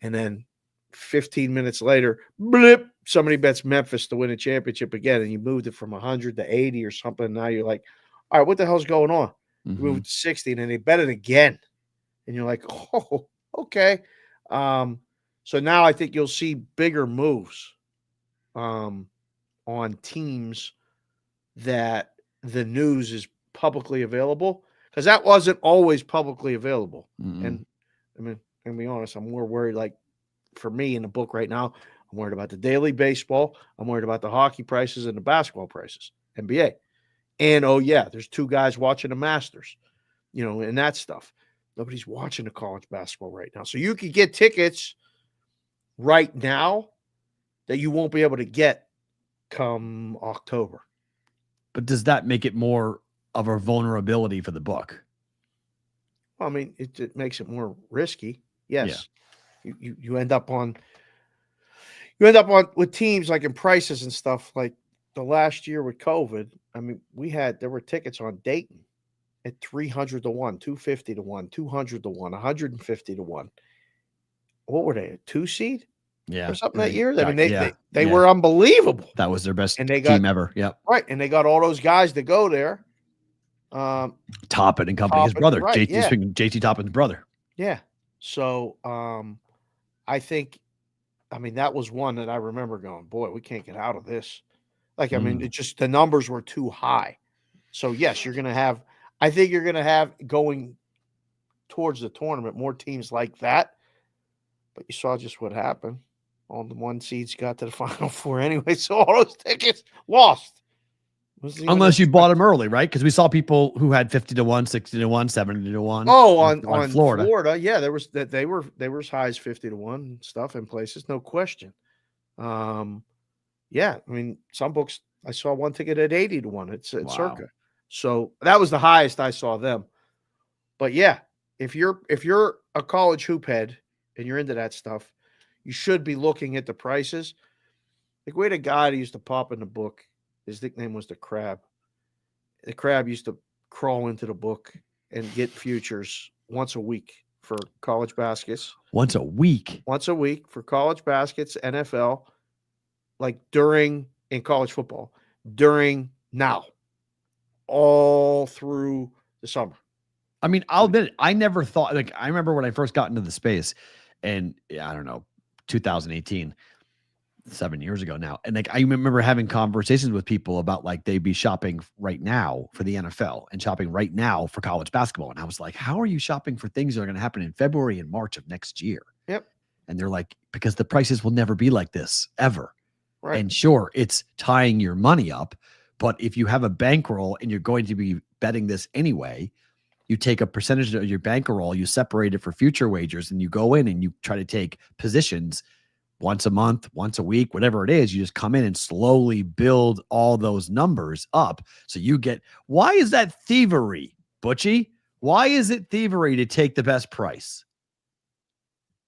And then 15 minutes later, blip, somebody bets Memphis to win a championship again, and you moved it from 100 to 80 or something. And now you're like, all right, what the hell's going on? You move it to 60, and then they bet it again. And you're like, oh, okay. So now I think you'll see bigger moves on teams that the news is publicly available, because that wasn't always publicly available. And I mean, to be honest, I'm more worried, like for me in the book right now, I'm worried about the daily baseball. I'm worried about the hockey prices and the basketball prices, NBA. And, oh, yeah, there's 2 guys watching the Masters, and that stuff. Nobody's watching the college basketball right now. So you could get tickets right now that you won't be able to get come October. But does that make it more of a vulnerability for the book? Well, I mean, it makes it more risky. Yes. Yeah. You end up on with teams like in prices and stuff like the last year with COVID. I mean, there were tickets on Dayton at 300 to 1, 250 to 1, 200 to 1, 150 to 1. What were they? A 2 seed? Yeah. Or something that year? I mean, they yeah. were unbelievable. That was their best team ever. Yep. Right. And they got all those guys to go there. Toppin and company, his brother, right, JT Toppin's brother. Yeah. So I think, that was one that I remember going, boy, we can't get out of this. Like, it just, the numbers were too high. So yes, I think you're going to have going towards the tournament more teams like that. But you saw just what happened. All the 1 seeds got to the Final Four anyway, so all those tickets lost. Unless you bought them early, right? Because we saw people who had 50 to 1, 60 to 1, 70 to 1. Oh, on Florida. Yeah, there was that they were as high as 50 to 1 and stuff in places, no question. Yeah, some books I saw one ticket at 80 to 1. It's at Circa. So that was the highest I saw them. But yeah, if you're a college hoop head and you're into that stuff, you should be looking at the prices. Like we had a guy that used to pop in the book. His nickname was the Crab. The Crab used to crawl into the book and get futures once a week for college baskets. Once a week? Once a week for college baskets, NFL, like in college football, during now, all through the summer. I'll admit it, I never thought, like, I remember when I first got into the space and I don't know, 2018, 7 years ago now. And like, I remember having conversations with people about like, they'd be shopping right now for the NFL and shopping right now for college basketball. And I was like, how are you shopping for things that are going to happen in February and March of next year? Yep. And they're like, because the prices will never be like this ever. Right. And sure, it's tying your money up, but if you have a bankroll and you're going to be betting this anyway, you take a percentage of your bankroll, you separate it for future wagers, and you go in and you try to take positions once a month, once a week, whatever it is. You just come in and slowly build all those numbers up. So you get, why is that thievery, Butchie? Why is it thievery to take the best price?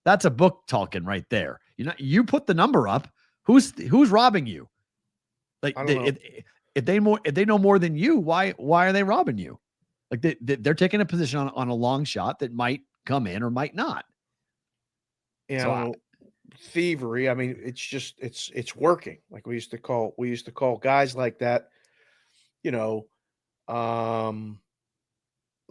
That's a book talking right there. You put the number up. Who's robbing you? Like if they know more than you, why are they robbing you? Like they're taking a position on a long shot that might come in or might not. Thievery. It's just it's working. Like we used to call guys like that. Not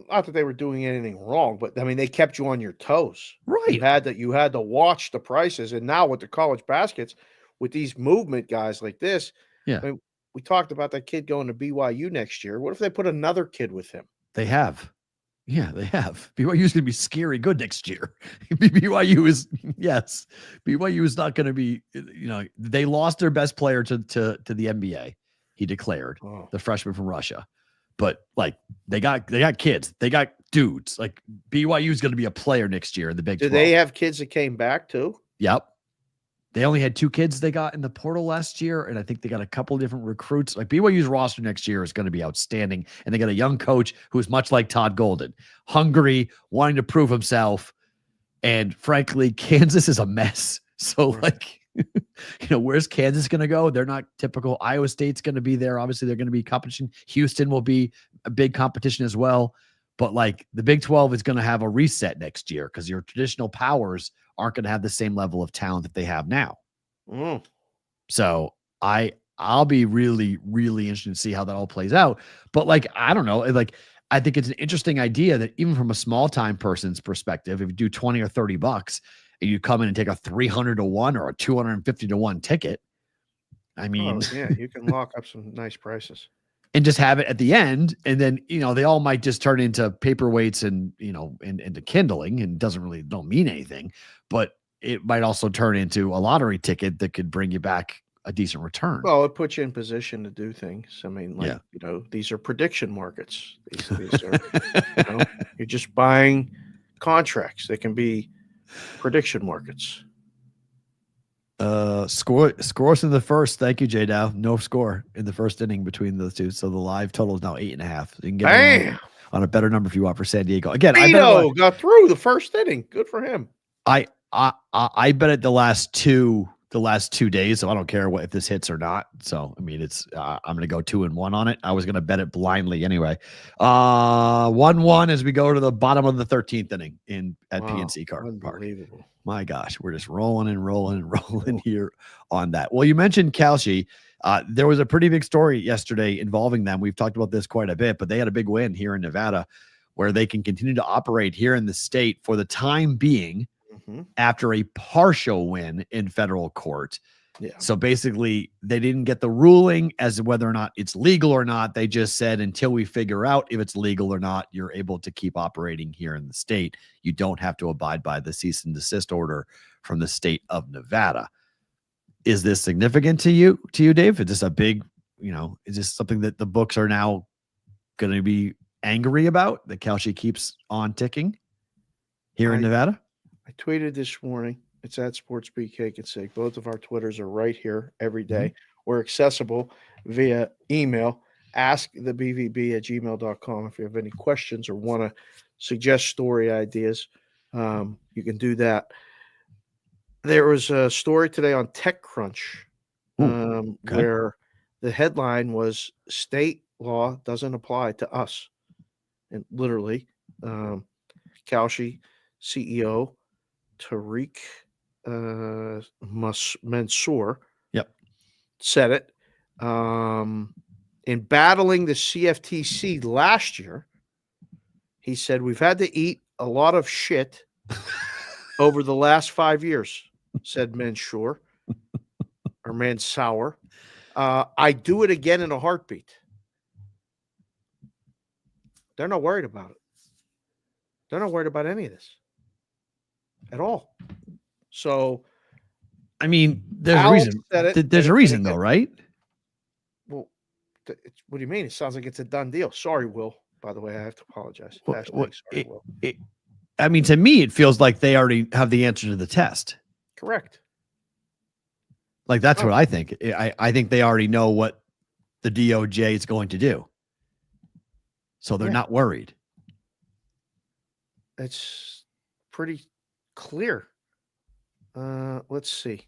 that they were doing anything wrong, but they kept you on your toes. Right. You had to watch the prices, and now with the college baskets, with these movement guys like this, yeah. We talked about that kid going to BYU next year. What if they put another kid with him? They have. Yeah, they have. BYU is going to be scary good next year. BYU is not going to be, they lost their best player to the NBA. He declared the freshman from Russia, but like they got kids, they got dudes. Like BYU is going to be a player next year in the Big 12. Do they have kids that came back too? Yep. They only had 2 kids they got in the portal last year, and I think they got a couple of different recruits. Like BYU's roster next year is going to be outstanding, and they got a young coach who's much like Todd Golden, hungry, wanting to prove himself, and frankly, Kansas is a mess. So, where's Kansas going to go? They're not typical. Iowa State's going to be there. Obviously, they're going to be competition. Houston will be a big competition as well. But like the Big 12 is going to have a reset next year because your traditional powers aren't going to have the same level of talent that they have now. Mm. So I'll be really, really interested to see how that all plays out. But like, I don't know, like I think it's an interesting idea that even from a small time person's perspective, if you do 20 or $30 and you come in and take a 300 to 1 or a 250 to 1 ticket, I mean, yeah, you can lock up some nice prices and just have it at the end. And then, they all might just turn into paperweights and, into kindling, and don't mean anything, but it might also turn into a lottery ticket that could bring you back a decent return. Well, it puts you in position to do things. I mean, like, these are prediction markets. These are, you're just buying contracts. They can be prediction markets. Scores in the first. Thank you, J Dow. No score in the first inning between those two. So the live total is now 8.5. You can get on a better number if you want for San Diego. Again, Vito got through the first inning. Good for him. I bet it the last two days, so I don't care if this hits or not. So I mean, it's I'm gonna go 2-1 on it. I was gonna bet it blindly anyway. 1-1 as we go to the bottom of the 13th inning at PNC Park. Unbelievable. My gosh, we're just rolling here on that. Well, you mentioned Kalshi. There was a pretty big story yesterday involving them. We've talked about this quite a bit, but they had a big win here in Nevada where they can continue to operate here in the state for the time being after a partial win in federal court. Yeah. So basically, they didn't get the ruling as to whether or not it's legal or not. They just said, until we figure out if it's legal or not, you're able to keep operating here in the state. You don't have to abide by the cease and desist order from the state of Nevada. Is this significant to you, Dave? Is this a big, is this something that the books are now going to be angry about, that Kalshi keeps on ticking here in Nevada? I tweeted this morning. It's at SportsBeat Cake and Sake. Both of our Twitters are right here every day. We're accessible via email. askthebvb@gmail.com. If you have any questions or want to suggest story ideas, you can do that. There was a story today on TechCrunch where the headline was, "State law doesn't apply to us." And literally, Kalshi CEO Tariq Mansour said it. In battling the CFTC last year, he said, "We've had to eat a lot of shit over the last 5 years," said Mansour. "I do it again in a heartbeat." They're not worried about it. They're not worried about any of this at all. So, I mean, there's a reason. There's a reason, though, right? Well, what do you mean? It sounds like it's a done deal. Sorry, Will. By the way, I have to apologize. Sorry, Will. I mean, to me, it feels like they already have the answer to the test. Correct. Like, that's what I think. I think they already know what the DOJ is going to do. So they're not worried. It's pretty clear. Let's see.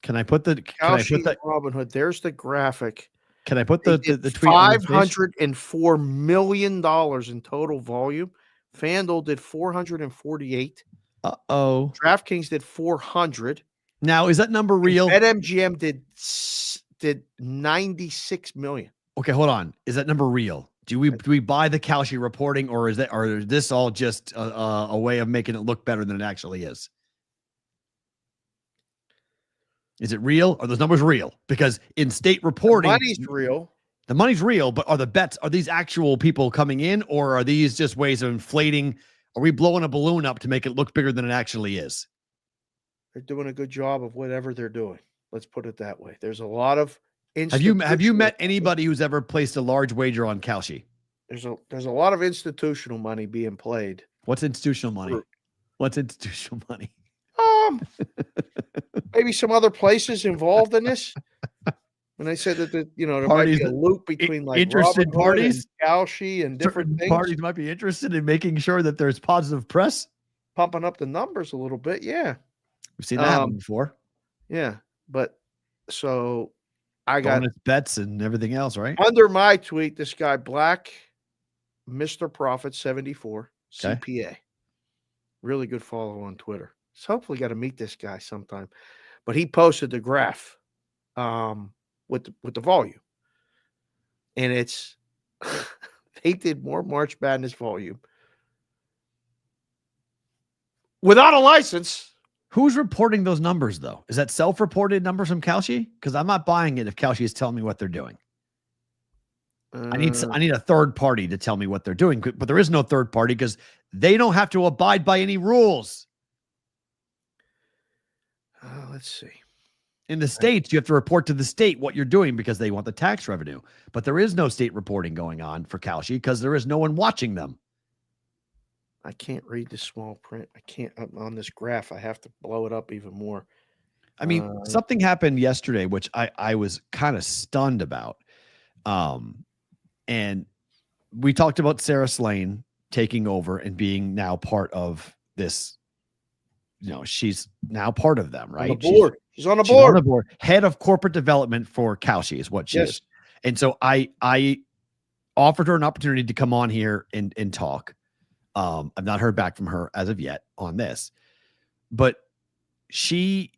Can I put the Robinhood? There's the graphic. Can I put the tweet? $504 million in total volume. FanDuel did 448. DraftKings did 400. Now, is that number real? BetMGM did 96 million. Okay, hold on. Is that number real? Do we buy the Kalshi reporting, or is this all just a way of making it look better than it actually is? Is it real? Are those numbers real? Because in state reporting, the money's real, but are these actual people coming in, or are these just ways of inflating? Are we blowing a balloon up to make it look bigger than it actually is? They're doing a good job of whatever they're doing. Let's put it that way. There's a lot of Have you met anybody who's ever placed a large wager on Kalshi? There's a lot of institutional money being played. What's institutional money? What's institutional money? Maybe some other places involved in this. When they said that there might be a loop between like interested parties, and Kalshi, and different things. Parties might be interested in making sure that there's positive press, pumping up the numbers a little bit. Yeah, we've seen that happen before. Yeah, but so I got bonus bets and everything else, right? Under my tweet, this guy Black Mr. Profit 74 Okay. CPA. Really good follow on Twitter. So hopefully got to meet this guy sometime. But he posted the graph with the volume. And it's they did more March Madness volume without a license. Who's reporting those numbers, though? Is that self-reported numbers from Kalshi? Because I'm not buying it if Kalshi is telling me what they're doing. I need a third party to tell me what they're doing, but there is no third party because they don't have to abide by any rules. Let's see. In the states, you have to report to the state what you're doing because they want the tax revenue. But there is no state reporting going on for Kalshi because there is no one watching them. I can't read the small print. I can't on this graph. I have to blow it up even more. I mean, something happened yesterday, which I was kind of stunned about. And we talked about Sarah Slane taking over and being now part of this. You know, she's now part of them, right? On the board. She's on the board. On the board. Head of corporate development for Kalshi is what she is. And so I offered her an opportunity to come on here and talk. I've not heard back from her as of yet on this, but she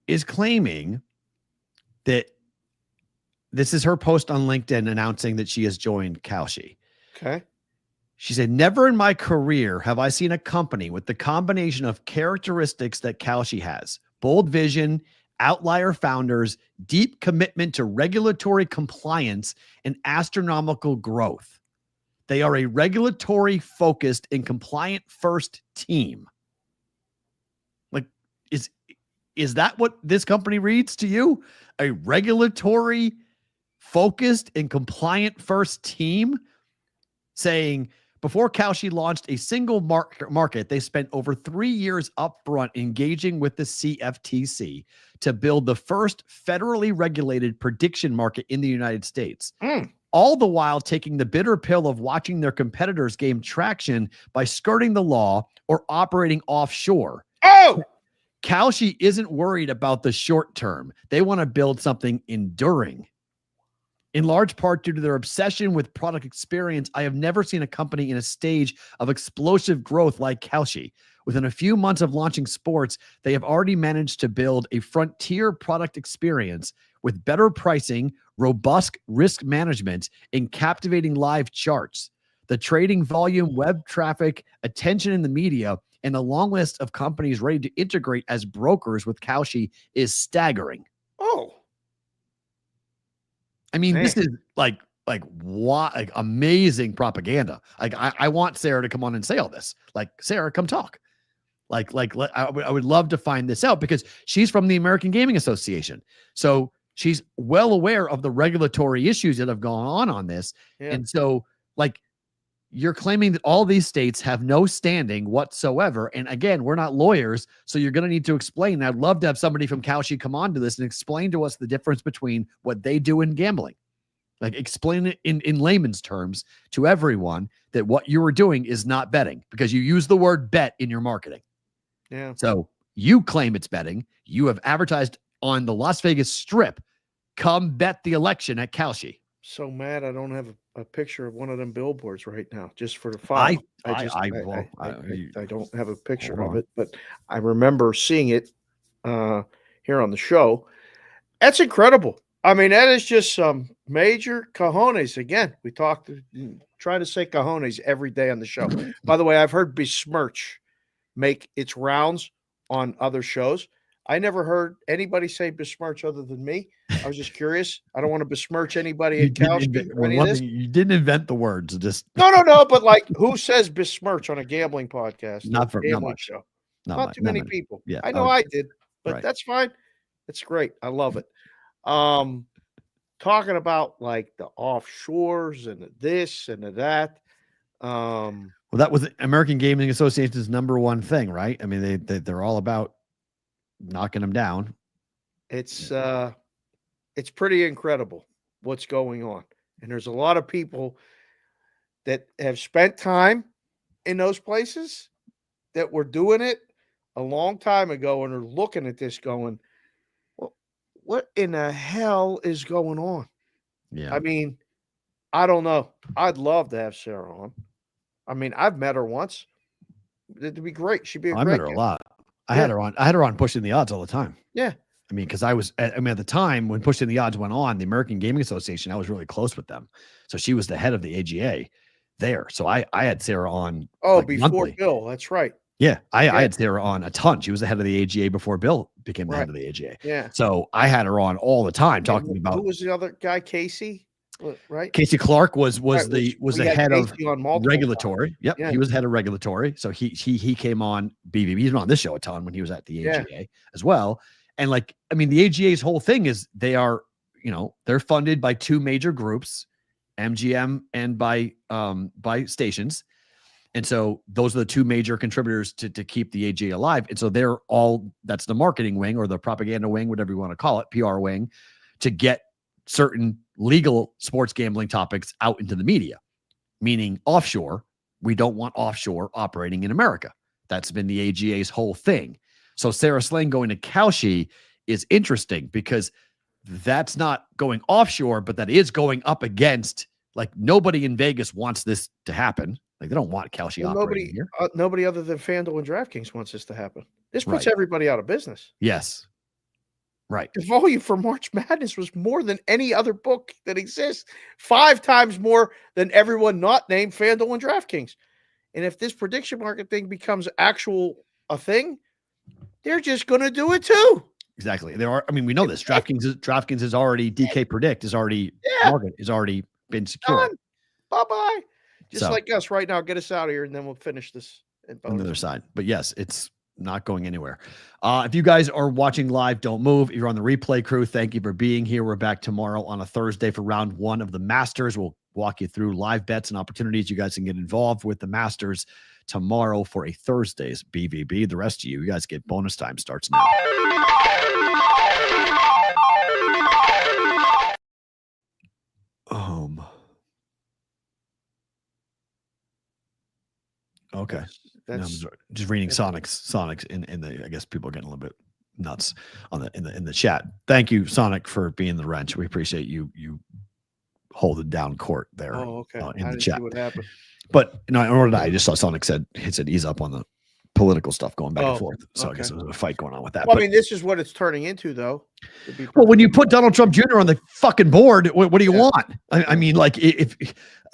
is claiming that this is her post on LinkedIn announcing that she has joined Kalshi. Okay. She said, never in my career have I seen a company with the combination of characteristics that Kalshi has: bold vision, outlier founders, deep commitment to regulatory compliance, and astronomical growth. They are a regulatory focused and compliant first team. Like, is that what this company reads to you? A regulatory focused and compliant first team? Saying before Kalshi launched a single market, they spent over 3 years upfront engaging with the CFTC to build the first federally regulated prediction market in the United States. All the while taking the bitter pill of watching their competitors gain traction by skirting the law or operating offshore. Kalshi isn't worried about the short term. They want to build something enduring. In large part due to their obsession with product experience, I have never seen a company in a stage of explosive growth like Kalshi. Within a few months of launching sports, they have already managed to build a frontier product experience with better pricing, robust risk management, and captivating live charts. The trading volume, web traffic, attention in the media, and the long list of companies ready to integrate as brokers with Kalshi is staggering. I mean, this is like amazing propaganda. Like, I want Sarah to come on and say all this. Like, Sarah, come talk. I would love to find this out because she's from the American Gaming Association. So she's well aware of the regulatory issues that have gone on this. Yeah. And so, like, you're claiming that all these states have no standing whatsoever. And again, we're not lawyers, so you're going to need to explain. I'd love to have somebody from Kalshi come on to this and explain to us the difference between what they do in gambling. Like, explain it in layman's terms to everyone that what you are doing is not betting because you use the word bet in your marketing. Yeah. So you claim it's betting. You have advertised on the Las Vegas Strip. Come bet the election at Kalshi. So mad I don't have a picture of one of them billboards right now, just for the file. I don't have a picture of it, but I remember seeing it here on the show. That's incredible. I mean, that is just some major cojones. Again, we try to say cojones every day on the show. By the way, I've heard besmirch make its rounds on other shows. I never heard anybody say besmirch other than me. I was just curious. I don't want to besmirch anybody at Kalshi or any of this. You didn't invent the words. Just no. But like, who says besmirch on a gambling podcast? Not much. Show. Not Not too many people. Yeah, I know I did, but that's fine. It's great. I love it. Talking about like the offshores and the this and the that. Well, that was American Gaming Association's number one thing, right? I mean, they're all about knocking them down. It's pretty incredible what's going on. And there's a lot of people that have spent time in those places that were doing it a long time ago and are looking at this going, well, what in the hell is going on? Yeah. I mean, I don't know. I'd love to have Sarah on. I mean, I've met her once. It'd be great. She'd be a I great met her a guest. lot. I Yeah. had her on. I had her on Pushing the Odds all the time. Yeah. I mean, because at the time when Pushing the Odds went on, the American Gaming Association, I was really close with them. So she was the head of the AGA there. So I had Sarah on. Oh, like, before monthly. Bill. That's right. Yeah, I had Sarah on a ton. She was the head of the AGA before Bill became the head of the AGA. Yeah. So I had her on all the time talking about. Who was the other guy? Casey, right? Casey Clark was Right, the we had head of Casey on multiple regulatory. times. Yep, Yeah. he was head of regulatory. So he came on BVB. He's been on this show a ton when he was at the AGA as well. And like, I mean, the AGA's whole thing is they are, they're funded by two major groups, MGM and by stations. And so those are the two major contributors to keep the AGA alive. And so that's the marketing wing or the propaganda wing, whatever you want to call it, PR wing, to get certain legal sports gambling topics out into the media, meaning offshore. We don't want offshore operating in America. That's been the AGA's whole thing. So Sarah Slane going to Kalshi is interesting because that's not going offshore, but that is going up against, like, nobody in Vegas wants this to happen. Like, they don't want Kalshi operating here. Nobody other than FanDuel and DraftKings wants this to happen. This puts Right. everybody out of business. Yes. Right. The volume for March Madness was more than any other book that exists, 5 times more than everyone not named FanDuel and DraftKings. And if this prediction market thing becomes a thing, they're just going to do it too. Exactly. We know this. DraftKings is already DK Predict is already market is already been secured. Done. Bye-bye. Just So- like us right now. Get us out of here, and then we'll finish this. On the other side. But yes, it's not going anywhere. If you guys are watching live, don't move. If you're on the replay crew, thank you for being here. We're back tomorrow on a Thursday for round 1 of the Masters. We'll walk you through live bets and opportunities. You guys can get involved with the Masters tomorrow for a Thursday's BVB. The rest of you guys get bonus time starts now. Okay. That's Just reading Sonic's in the, I guess people are getting a little bit nuts on in the chat. Thank you, Sonic, for being the wrench. We appreciate you holding down court there. Oh, okay. In I the didn't chat. see what happened. But I just saw Sonic said ease up on the political stuff going back and forth. So I guess there was a fight going on with that. Well, but, I mean, this is what it's turning into, though. well, when you put Donald Trump Jr. on the fucking board, what do you want? I mean, like, if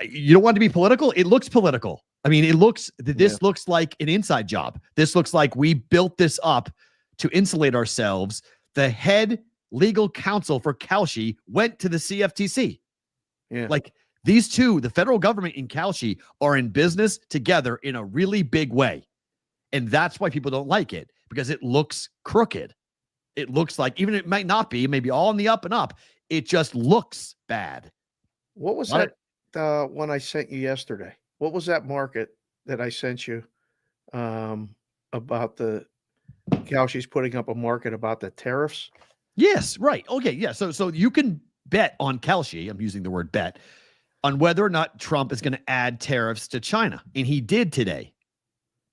you don't want to be political, it looks political. I mean, this looks like an inside job. This looks like we built this up to insulate ourselves. The head legal counsel for Kalshi went to the CFTC. Yeah. Like, these two, the federal government and Kalshi, are in business together in a really big way. And that's why people don't like it, because it looks crooked. It looks like, even it might not be, maybe all in the up and up, it just looks bad. What was that one I sent you yesterday? What was that market that I sent you about the Kalshi's putting up a market about the tariffs? Yes, right. Okay, yeah. So you can bet on Kalshi, I'm using the word bet, on whether or not Trump is going to add tariffs to China. And he did today.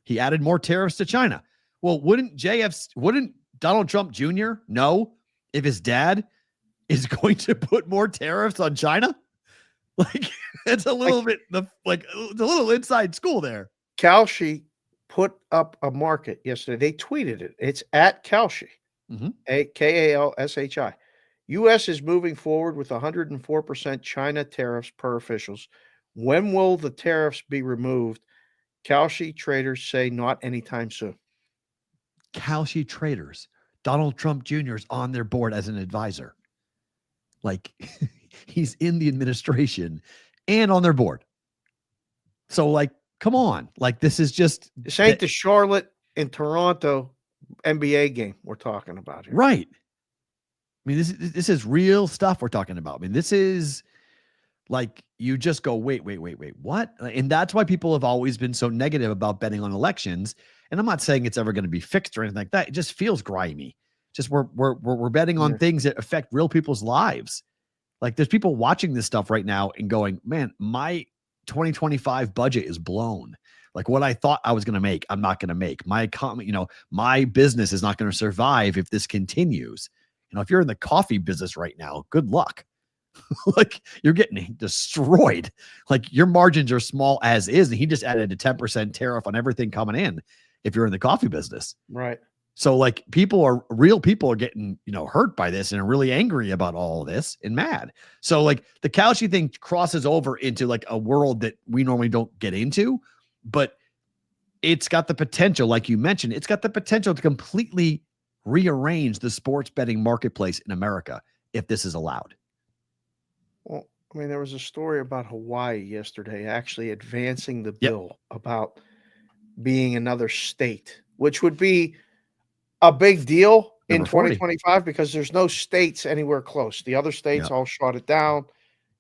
He added more tariffs to China. Well, wouldn't Donald Trump Jr. know if his dad is going to put more tariffs on China? Like, it's a little bit it's a little inside school there. Kalshi put up a market yesterday. They tweeted it. It's at Kalshi, Kalshi. U.S. is moving forward with 104% China tariffs per officials. When will the tariffs be removed? Kalshi traders say not anytime soon. Kalshi traders. Donald Trump Jr. is on their board as an advisor. Like, he's in the administration and on their board. So, like, come on. Like, this is just... This ain't the Charlotte and Toronto NBA game we're talking about here. Right. I mean, this is real stuff we're talking about. I mean, this is like, you just go, wait, what? And that's why people have always been so negative about betting on elections. And I'm not saying it's ever going to be fixed or anything like that. It just feels grimy. Just we're betting on things that affect real people's lives. Like, there's people watching this stuff right now and going, man, my 2025 budget is blown. Like, what I thought I was going to make, I'm not going to make. My economy, my business is not going to survive if this continues. If you're in the coffee business right now, good luck. Like you're getting destroyed. Like your margins are small as is. And he just added a 10% tariff on everything coming in if you're in the coffee business. Right. So like real people are getting, hurt by this and are really angry about all of this and mad. So like the Kalshi thing crosses over into like a world that we normally don't get into, but it's got the potential, like you mentioned, it's got the potential to completely rearrange the sports betting marketplace in America if this is allowed. Well, I mean, there was a story about Hawaii yesterday actually advancing the bill about being another state, which would be a big deal in 2025 because there's no states anywhere close. The other states all shot it down.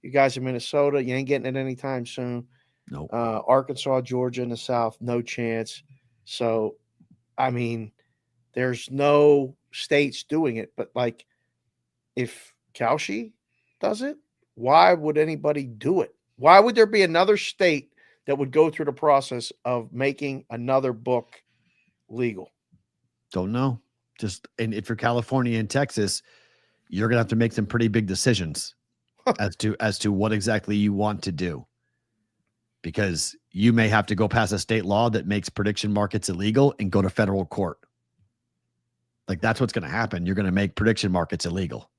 You guys in Minnesota, you ain't getting it anytime soon. No. Arkansas, Georgia in the South, no chance. So, I mean, there's no states doing it. But like, if Kalshi does it, why would anybody do it? Why would there be another state that would go through the process of making another book legal? Don't know. And if you're California and Texas, you're gonna have to make some pretty big decisions as to what exactly you want to do. Because you may have to go pass a state law that makes prediction markets illegal and go to federal court. Like that's what's going to happen. You're going to make prediction markets illegal.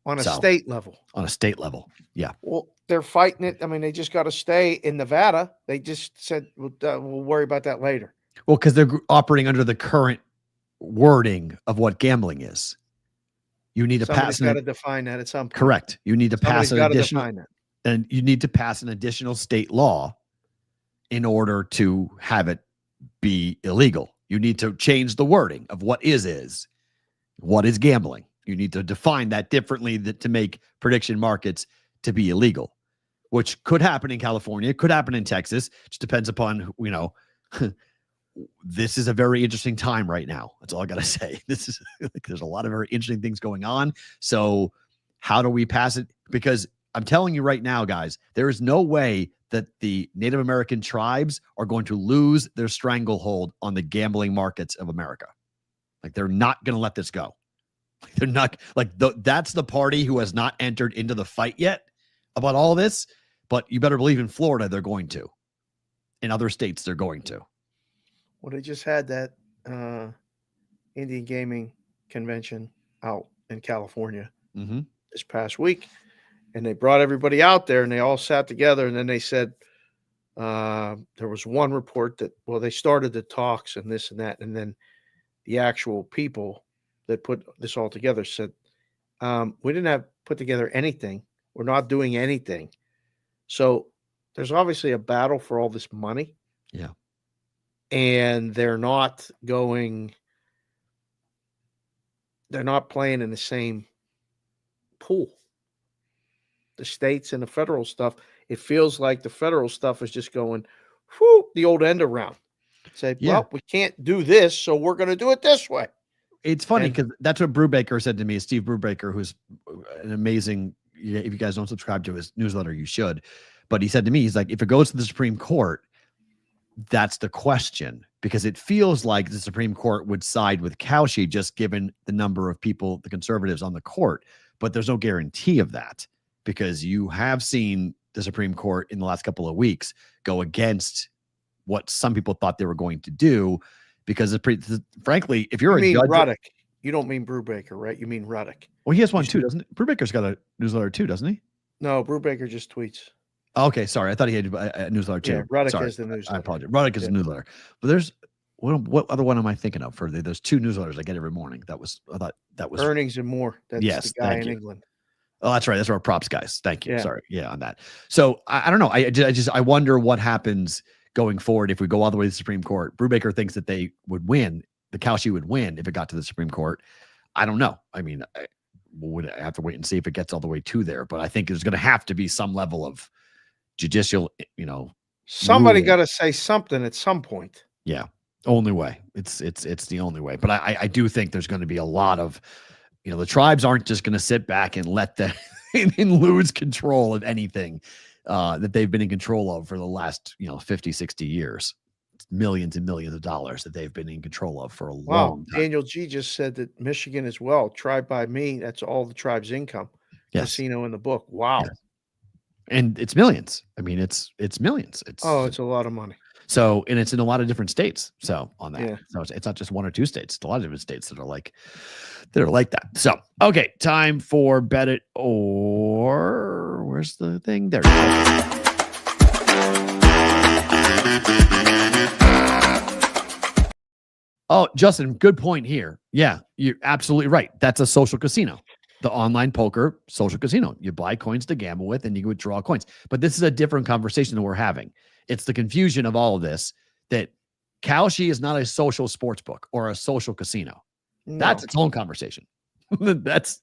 On a state level. On a state level. Yeah. Well, they're fighting it. I mean, they just got to stay in Nevada. They just said, we'll worry about that later. Well, because they're operating under the current wording of what gambling is. You need to Somebody's got to define that at some point. Correct. You need to pass an additional. Define that. And you need to pass an additional state law in order to have it be illegal. You need to change the wording of what is, what is gambling. You need to define that differently to make prediction markets to be illegal, which could happen in California, could happen in Texas. It just depends upon, this is a very interesting time right now. That's all I got to say. There's a lot of very interesting things going on. So how do we pass it? Because I'm telling you right now, guys, there is no way that the Native American tribes are going to lose their stranglehold on the gambling markets of America. Like they're not going to let this go. They're not that's the party who has not entered into the fight yet about all this, but you better believe in Florida, they're going to. In other states, they're going to. Well, they just had that Indian gaming convention out in California this past week. And they brought everybody out there and they all sat together. And then they said there was one report that, they started the talks and this and that. And then the actual people that put this all together said, we didn't have put together anything. We're not doing anything. So there's obviously a battle for all this money. Yeah. And they're not playing in the same pool. The states and the federal stuff, it feels like the federal stuff is just going, the old end around. Say, we can't do this, so we're going to do it this way. It's funny because that's what Brubaker said to me. Steve Brubaker, who's an amazing, if you guys don't subscribe to his newsletter, you should. But he said to me, he's like, if it goes to the Supreme Court, that's the question. Because it feels like the Supreme Court would side with Kalshi just given the number of people, the conservatives on the court. But there's no guarantee of that. Because you have seen the Supreme Court in the last couple of weeks go against what some people thought they were going to do. Because frankly, if you're a judge, Ruddock, you don't mean Brubaker, right? You mean Ruddock. Well, he has one too, doesn't it? Brubaker's got a newsletter too, doesn't he? No, Brubaker just tweets. Okay, sorry, I thought he had a newsletter too. Yeah, Ruddock has the newsletter. I apologize. Ruddock is a newsletter, but there's what other one am I thinking of? There's two newsletters I get every morning. I thought that was Earnings and More. That's the guy in England. Oh, that's right. That's our props guys. Thank you. Yeah. Sorry. Yeah, on that. So I don't know. I wonder what happens going forward if we go all the way to the Supreme Court. Brubaker thinks that they would win. The Kalshi would win if it got to the Supreme Court. I don't know. I mean, would have to wait and see if it gets all the way to there. But I think there's going to have to be some level of judicial, somebody got to say something at some point. Yeah. Only way. It's the only way. But I do think there's going to be a lot of, the tribes aren't just going to sit back and let them and lose control of anything that they've been in control of for the last, 50, 60 years. It's millions and millions of dollars that they've been in control of for a long time. Daniel G just said that Michigan as well, tribe by me, that's all the tribe's income. Yes. casino in the book. Wow. Yes. And it's millions. I mean, it's millions. It's a lot of money. so, and it's in a lot of different states. So on that, Yeah. so it's not just 1 or 2 states. It's a lot of different states that are like that. So, okay, time for bet it or where's the thing there? Oh, Justin, good point here. Yeah, you're absolutely right. That's a social casino. The online poker social casino. You buy coins to gamble with and you withdraw coins. But this is a different conversation that we're having. It's the confusion of all of this that Kalshi is not a social sports book or a social casino. No. That's its own conversation. That's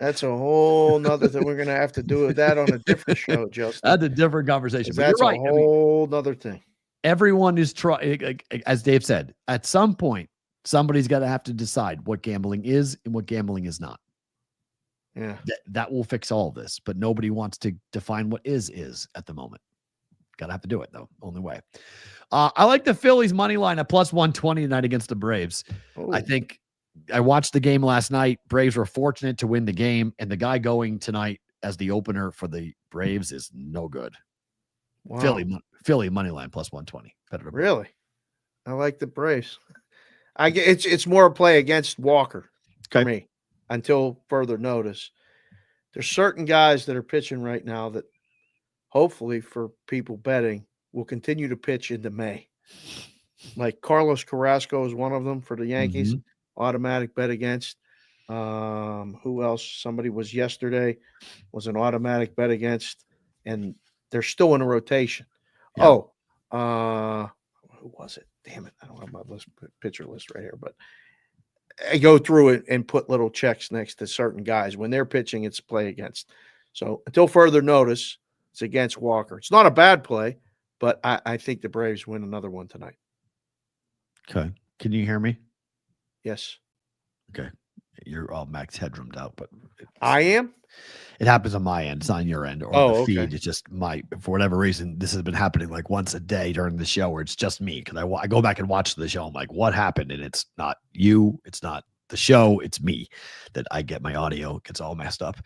a whole nother thing. We're going to have to do that on a different show, Justin. That's a different conversation. But That's you're right. a whole nother thing. Everyone is trying, as Dave said, at some point, somebody's got to have to decide what gambling is and what gambling is not. Yeah. That will fix all of this, but nobody wants to define what is at the moment. Got to have to do it, though. Only way. I like the Phillies money line at plus 120 tonight against the Braves. Ooh. I think I watched the game last night. Braves were fortunate to win the game, and the guy going tonight as the opener for the Braves is no good. Wow. Philly money line plus 120. Better really? I like the Braves. I get it's more a play against Walker for me until further notice. There's certain guys that are pitching right now that hopefully for people betting will continue to pitch into May. Like Carlos Carrasco is one of them for the Yankees. Mm-hmm. Automatic bet against. Who else? Somebody was yesterday was an automatic bet against, and they're still in a rotation. Yeah. Who was it? Damn it. I don't have my pitcher list right here, but I go through it and put little checks next to certain guys. When they're pitching, it's play against. So until further notice, it's against Walker. It's not a bad play, but I think the Braves win another one tonight. Okay. Can you hear me? Yes. Okay. You're all max headroomed out, but I am. It happens on my end. It's on your end or the feed. It's just for whatever reason, this has been happening like once a day during the show where it's just me. Cause I go back and watch the show. I'm like, what happened? And it's not you. It's not the show. It's me that I get my audio gets all messed up.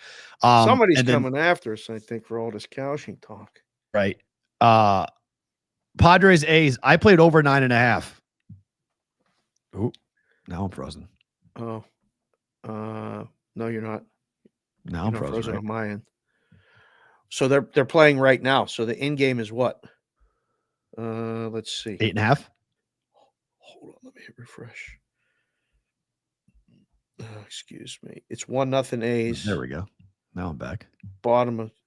Somebody's coming after us, I think, for all this Kalshi talk. Right. Padres A's. I played over 9.5. Ooh, now I'm frozen. Oh, no, you're not. Now I'm frozen right? on my end. So they're playing right now. So the in game is what? Let's see. 8.5. Hold on, let me hit refresh. Excuse me. It's 1-0 A's. There we go. Now I'm back.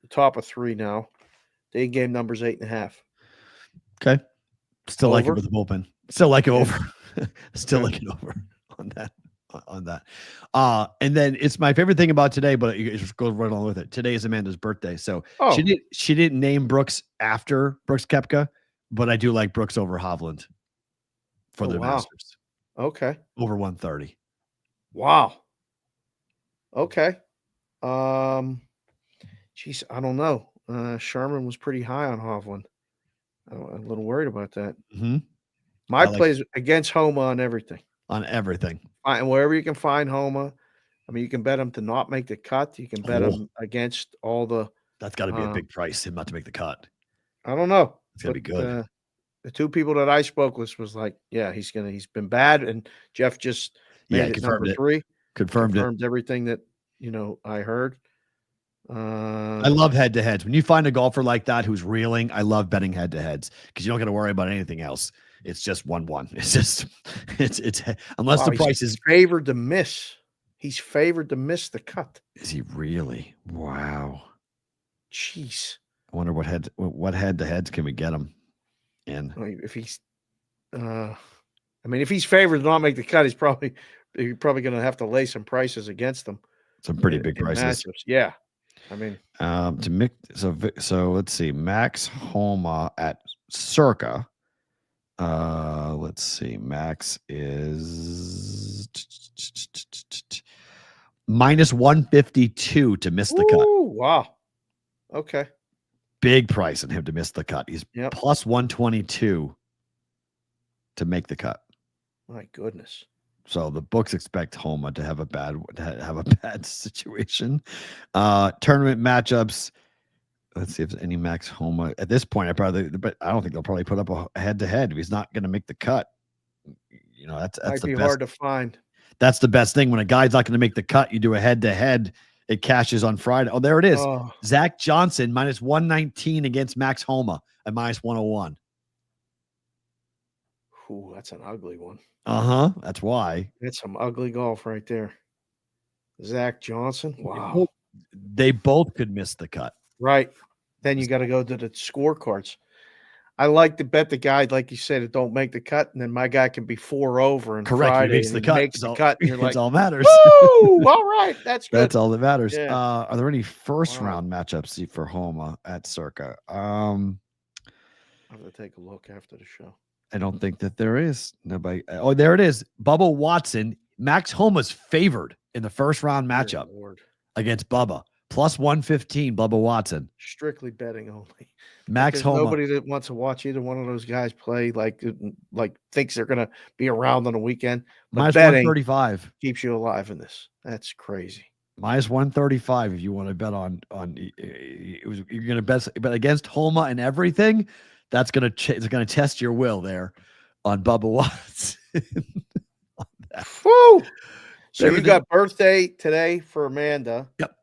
Top of 3 now. The in game number's 8.5. Okay. Still over? Like it with the bullpen. Still like it over. Still like it over on that. And then it's my favorite thing about today, but it just goes right along with it. Today is Amanda's birthday. So she didn't name Brooks after Brooks Koepka, but I do like Brooks over Hovland for the Masters. Okay. Over 130. Wow. Okay. Geez, I don't know. Sherman was pretty high on Hovland. I'm a little worried about that. Mm-hmm. My plays against Homa on everything. On everything. And wherever you can find Homa, I mean, you can bet him to not make the cut. You can bet him against all the. That's got to be a big price, him not to make the cut. I don't know. It's going to be good. The 2 people that I spoke with was like, yeah, he's been bad. And Jeff just made it confirmed number 3. Confirmed everything that, I heard. I love head-to-heads. When you find a golfer like that who's reeling, I love betting head-to-heads because you don't got to worry about anything else. It's just 1-1. It's just it's unless the price is favored to miss. He's favored to miss the cut. Is he really? Wow. Jeez. I wonder what head-to-heads can we get him in? If he's if he's favored to not make the cut, you're probably going to have to lay some prices against them. Some pretty big prices. Matchups. Yeah. I mean, to make so let's see. Max Homa at circa. Let's see. Max is minus 152 to miss the cut. Wow. Okay. Big price on him to miss the cut. He's plus 122 to make the cut. My goodness. So the books expect Homa to have a bad situation. Tournament matchups. Let's see if there's any Max Homa at this point. But I don't think they'll probably put up a head-to-head if he's not going to make the cut. You know, that's Might the be best. hard to find. That's the best thing when a guy's not going to make the cut. You do a head-to-head. It cashes on Friday. Oh, there it is. Oh. Zach Johnson minus 119 against Max Homa at minus 101. Ooh, that's an ugly one. That's why. That's some ugly golf right there. Zach Johnson. Wow. They both could miss the cut. Right. Then you got to go to the scorecards. I like to bet the guy, like you said, it don't make the cut, and then my guy can be 4 over and Correct. Friday He makes the cut. Makes the cut. And you're like, it's all matters. woo! All right, that's good. That's all that matters. Yeah. Are there any first round matchups for Homa at Circa? I'll have to take a look after the show. I don't think that there is. Nobody. Oh, there it is. Bubba Watson. Max Homa's favored in the first round matchup against Bubba. Plus 115, Bubba Watson. Strictly betting only. Max Homa. Nobody that wants to watch either one of those guys play like thinks they're going to be around on a weekend. But minus betting 135 keeps you alive in this. That's crazy. Minus 135 if you want to bet on you're going to bet against Homa and everything. That's going to test your will there on Bubba Watson. Woo! So you got birthday today for Amanda. Yep.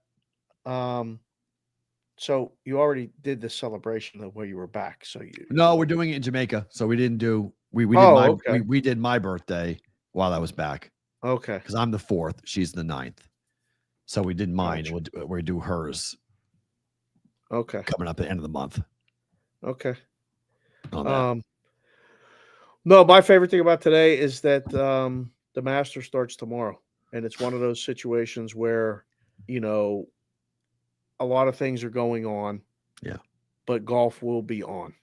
So you already did the celebration of where you were back. So No, we're doing it in Jamaica. So we didn't do we did my birthday while I was back. Okay. Because I'm the 4th, she's the 9th. So we did mine. Gotcha. We'll do hers. Okay. Coming up at the end of the month. Okay. No, my favorite thing about today is that the Masters starts tomorrow. And it's one of those situations where, a lot of things are going on. Yeah. But golf will be on.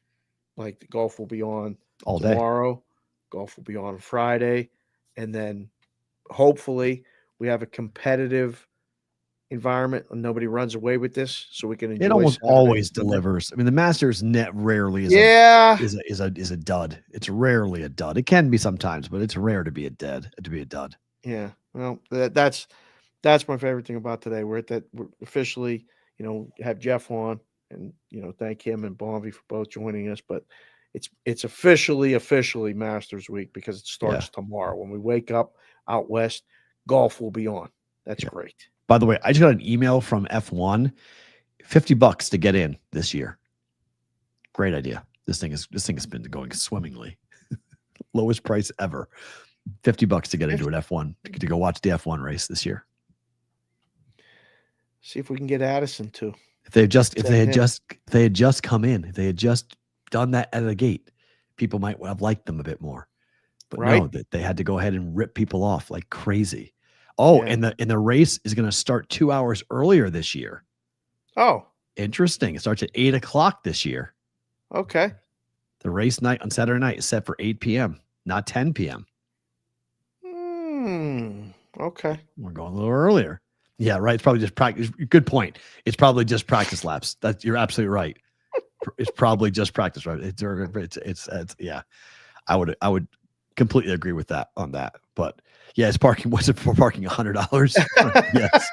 Like the golf will be on all tomorrow. Day. Golf will be on Friday. And then hopefully we have a competitive environment and nobody runs away with this, so we can enjoy. It almost always delivers. I mean, the Masters net rarely is a dud. It's rarely a dud. It can be sometimes, but it's rare to be a dud. Yeah. Well, that's my favorite thing about today. We're officially, have Jeff on and thank him and Bonvi for both joining us. But it's officially Masters Week because it starts tomorrow. When we wake up out west, golf will be on. That's great. By the way, I just got an email from F1, $50 to get in this year. Great idea. This thing has been going swimmingly. Lowest price ever. $50 to get into an F1 to go watch the F1 race this year. See if we can get Addison too. If they had just come in, if they had just done that at the gate, people might have liked them a bit more. But no, that they had to go ahead and rip people off like crazy. Oh, and the race is going to start 2 hours earlier this year. Oh, interesting. It starts at 8:00 this year. Okay. The race night on Saturday night is set for 8 p.m., not 10 p.m. Okay. We're going a little earlier. Yeah, right. It's probably just practice. Good point. It's probably just practice laps. You're absolutely right. It's probably just practice, right? It's yeah. I would completely agree with that on that. But yeah, it's parking. What's it for parking? $100? Yes.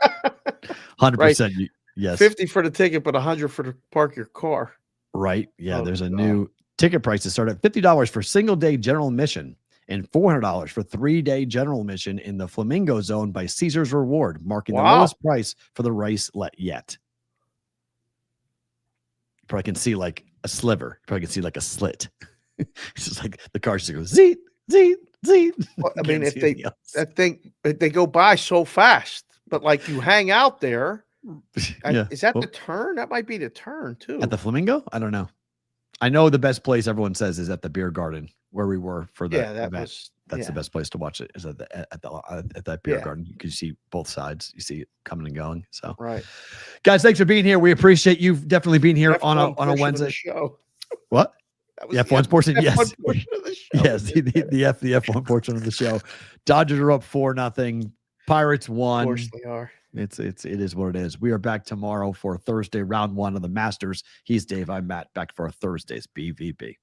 100%. Yes. 50 for the ticket, but 100 for to park your car. Right. Yeah. There's a new ticket price to start at $50 for single day general admission and $400 for 3-day general admission in the Flamingo Zone by Caesars Reward, marking the lowest price for the race yet. You probably can see like a sliver. You probably can see like a slit. It's just like the car just goes zeet, zeet, zeet. Well, I mean, if they go by so fast, but like you hang out there. Is that the turn? That might be the turn too. At the Flamingo? I don't know. I know the best place everyone says is at the beer garden where we were for the event. That's the best place to watch it. Is at that beer garden. You can see both sides. You see it coming and going. So right, guys, thanks for being here. We appreciate you definitely being here on a Wednesday show. What? The F1 portion, yes, portion of the show. Yes, the F1 portion of the show. Dodgers are up 4-0. Pirates won. Of course they are. It is what it is. We are back tomorrow for Thursday, round 1 of the Masters. He's Dave. I'm Matt. Back for our Thursday's BVB.